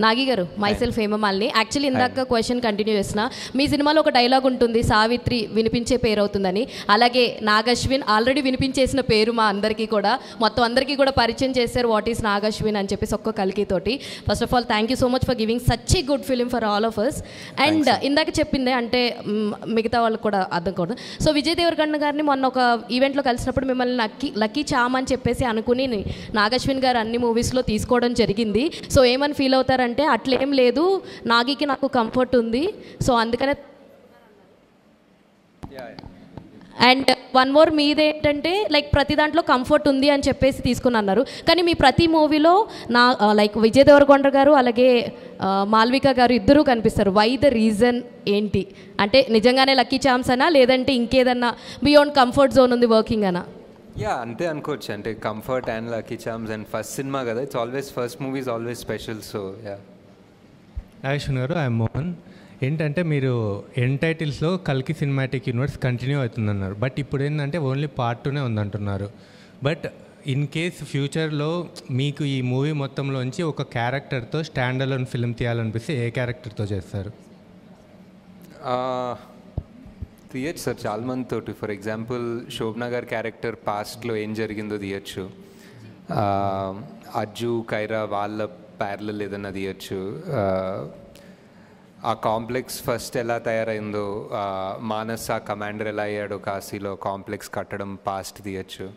Speaker 10: నాగి గారు, మైసెల్ఫ్ హేమమాలిని. యాక్చువల్లీ ఇందాక క్వశ్చన్ కంటిన్యూ చేసిన, మీ సినిమాలో ఒక డైలాగ్ ఉంటుంది, సావిత్రి వినిపించే పేరు అవుతుందని. అలాగే నాగశ్విన్ ఆల్రెడీ వినిపించేసిన పేరు మా అందరికీ కూడా, మొత్తం అందరికీ కూడా పరిచయం చేశారు వాట్ ఈస్ నాగశ్విన్ అని చెప్పేసి ఒక్క కల్కి తోటి. First of all thank you so much for giving such a good film for all of us. And ఇందాక చెప్పిందే అంటే మిగతా వాళ్ళకి కూడా అర్థం కూడా. సో విజయ్ దేవరకొండ గారిని మొన్న ఒక ఈవెంట్లో కలిసినప్పుడు మిమ్మల్ని లక్కీ చామ్ అని చెప్పేసి అనుకుని నాగశ్విన్ గారు అన్ని మూవీస్లో తీసుకోవడం జరిగింది. సో ఏమని ఫీల్ అవుతారంటే, అట్లేం లేదు, నాగికి నాకు కంఫర్ట్ ఉంది, సో అందుకనే. అండ్ వన్ మోర్ మీదేంటంటే లైక్ ప్రతి దాంట్లో కంఫర్ట్ ఉంది అని చెప్పేసి తీసుకుని అన్నారు. కానీ మీ ప్రతి మూవీలో లైక్ విజయ్ దేవరకొండ గారు అలాగే మాల్విక గారు ఇద్దరూ కనిపిస్తారు. వై ద రీజన్ ఏంటి? అంటే నిజంగానే లక్కీ ఛాన్స్ అనా, లేదంటే ఇంకేదన్నా బియాండ్ కంఫర్ట్ జోన్ ఉంది వర్కింగ్ అనా?
Speaker 2: అంతే అనుకోవచ్చు. అంటే comfort and lucky charms and first cinema కదా, it's always first movie is always special. So
Speaker 14: Nageshwar garu, I'm Mohan. ఏంటంటే మీరు ఎండ్ టైటిల్స్లో కల్కి సినిమాటిక్ యూనివర్స్ కంటిన్యూ అవుతుందన్నారు, బట్ ఇప్పుడు ఏంటంటే ఓన్లీ పార్ట్ 2నే ఉందంటున్నారు. బట్ ఇన్ కేస్ ఫ్యూచర్లో మీకు ఈ మూవీ మొత్తంలోంచి ఒక క్యారెక్టర్తో స్టాండ్ అలోన్ ఫిల్మ్ తీయాలనిపిస్తే ఏ క్యారెక్టర్తో చేస్తారు?
Speaker 2: తీయచ్చు సార్, చాలా మంది తోటి. ఫర్ ఎగ్జాంపుల్ శోభనా గారి క్యారెక్టర్ పాస్ట్లో ఏం జరిగిందో తీయచ్చు. అజ్జు కైరా వాళ్ళ ప్యారలల్ ఏదన్నా తీయచ్చు. ఆ కాంప్లెక్స్ ఫస్ట్ ఎలా తయారైందో, మానస్ ఆ కమాండర్ ఎలా అయ్యాడో కాశీలో కాంప్లెక్స్ కట్టడం పాస్ట్ తీయచ్చు.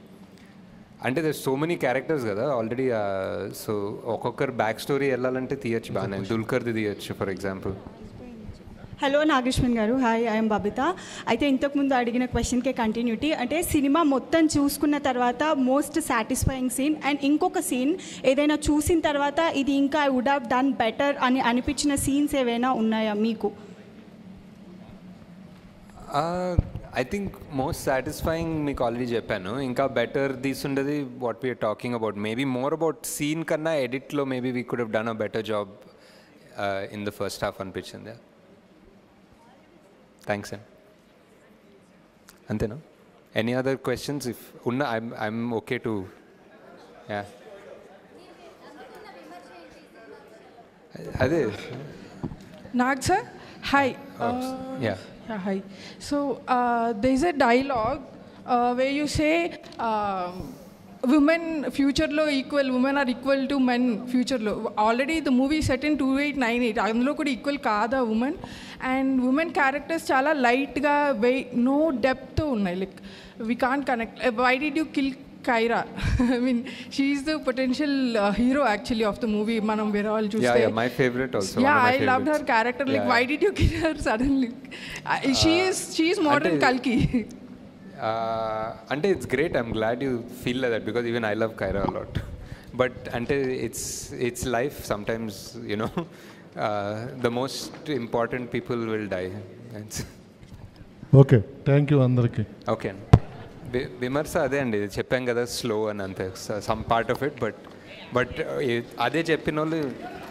Speaker 2: అంటే దర్ సో మెనీ క్యారెక్టర్స్ కదా ఆల్రెడీ. సో ఒక్కొక్కరు బ్యాక్ స్టోరీ వెళ్ళాలంటే తీయచ్చు బాగానే. దుల్కర్ది తీయచ్చు ఫర్ ఎగ్జాంపుల్.
Speaker 17: హలో నాగేశ్వన్ గారు, హాయ్, ఐఎమ్ బబిత. అయితే ఇంతకుముందు అడిగిన క్వశ్చన్కే కంటిన్యూటీ. అంటే సినిమా మొత్తం చూసుకున్న తర్వాత మోస్ట్ సాటిస్ఫైయింగ్ సీన్ అండ్ ఇంకొక సీన్ ఏదైనా చూసిన తర్వాత ఇది ఇంకా I would have done better అని అనిపించిన సీన్స్ ఏవైనా ఉన్నాయా మీకు?
Speaker 2: ఐ థింక్ మోస్ట్ సాటిస్ఫైయింగ్ మీకు ఆల్రెడీ చెప్పాను. ఇంకా బెటర్ తీసుండేది what we are talking about. Maybe more about scene కన్నా ఎడిట్లో maybe we could have done a better job in the first half అనిపించింది. థ్యాంక్స్ అండి. అంతేనా? Any other questions? ఇఫ్ ఉన్న ఐఎమ్ ఓకే టు. అదే
Speaker 18: Nag sir, hi. Hi. So there is a dialogue where you say women future lo equal, women are equal to men future lo. Already the movie set in 2898, అందులో కూడా equal కాదా women? And women characters చాలా లైట్గా no depth ఉన్నాయి. Like we can't connect. Why did you kill Kaira? I mean, she is the potential hero actually of the movie. Manam Viral Juste.
Speaker 2: Yeah, my favorite also.
Speaker 18: Yeah, I loved her character. Like, why did you kill her suddenly? She is modern Kalki.
Speaker 2: Ante it's great. I'm glad you feel like that because even I love Kaira a lot. But ante it's life. Sometimes, you know, the most important people will die.
Speaker 19: Okay, thank you andarki.
Speaker 2: Okay. విమర్శ అదే అండి, చెప్పాం కదా slow అని, అంతే some part of it. But అదే చెప్పిన వాళ్ళు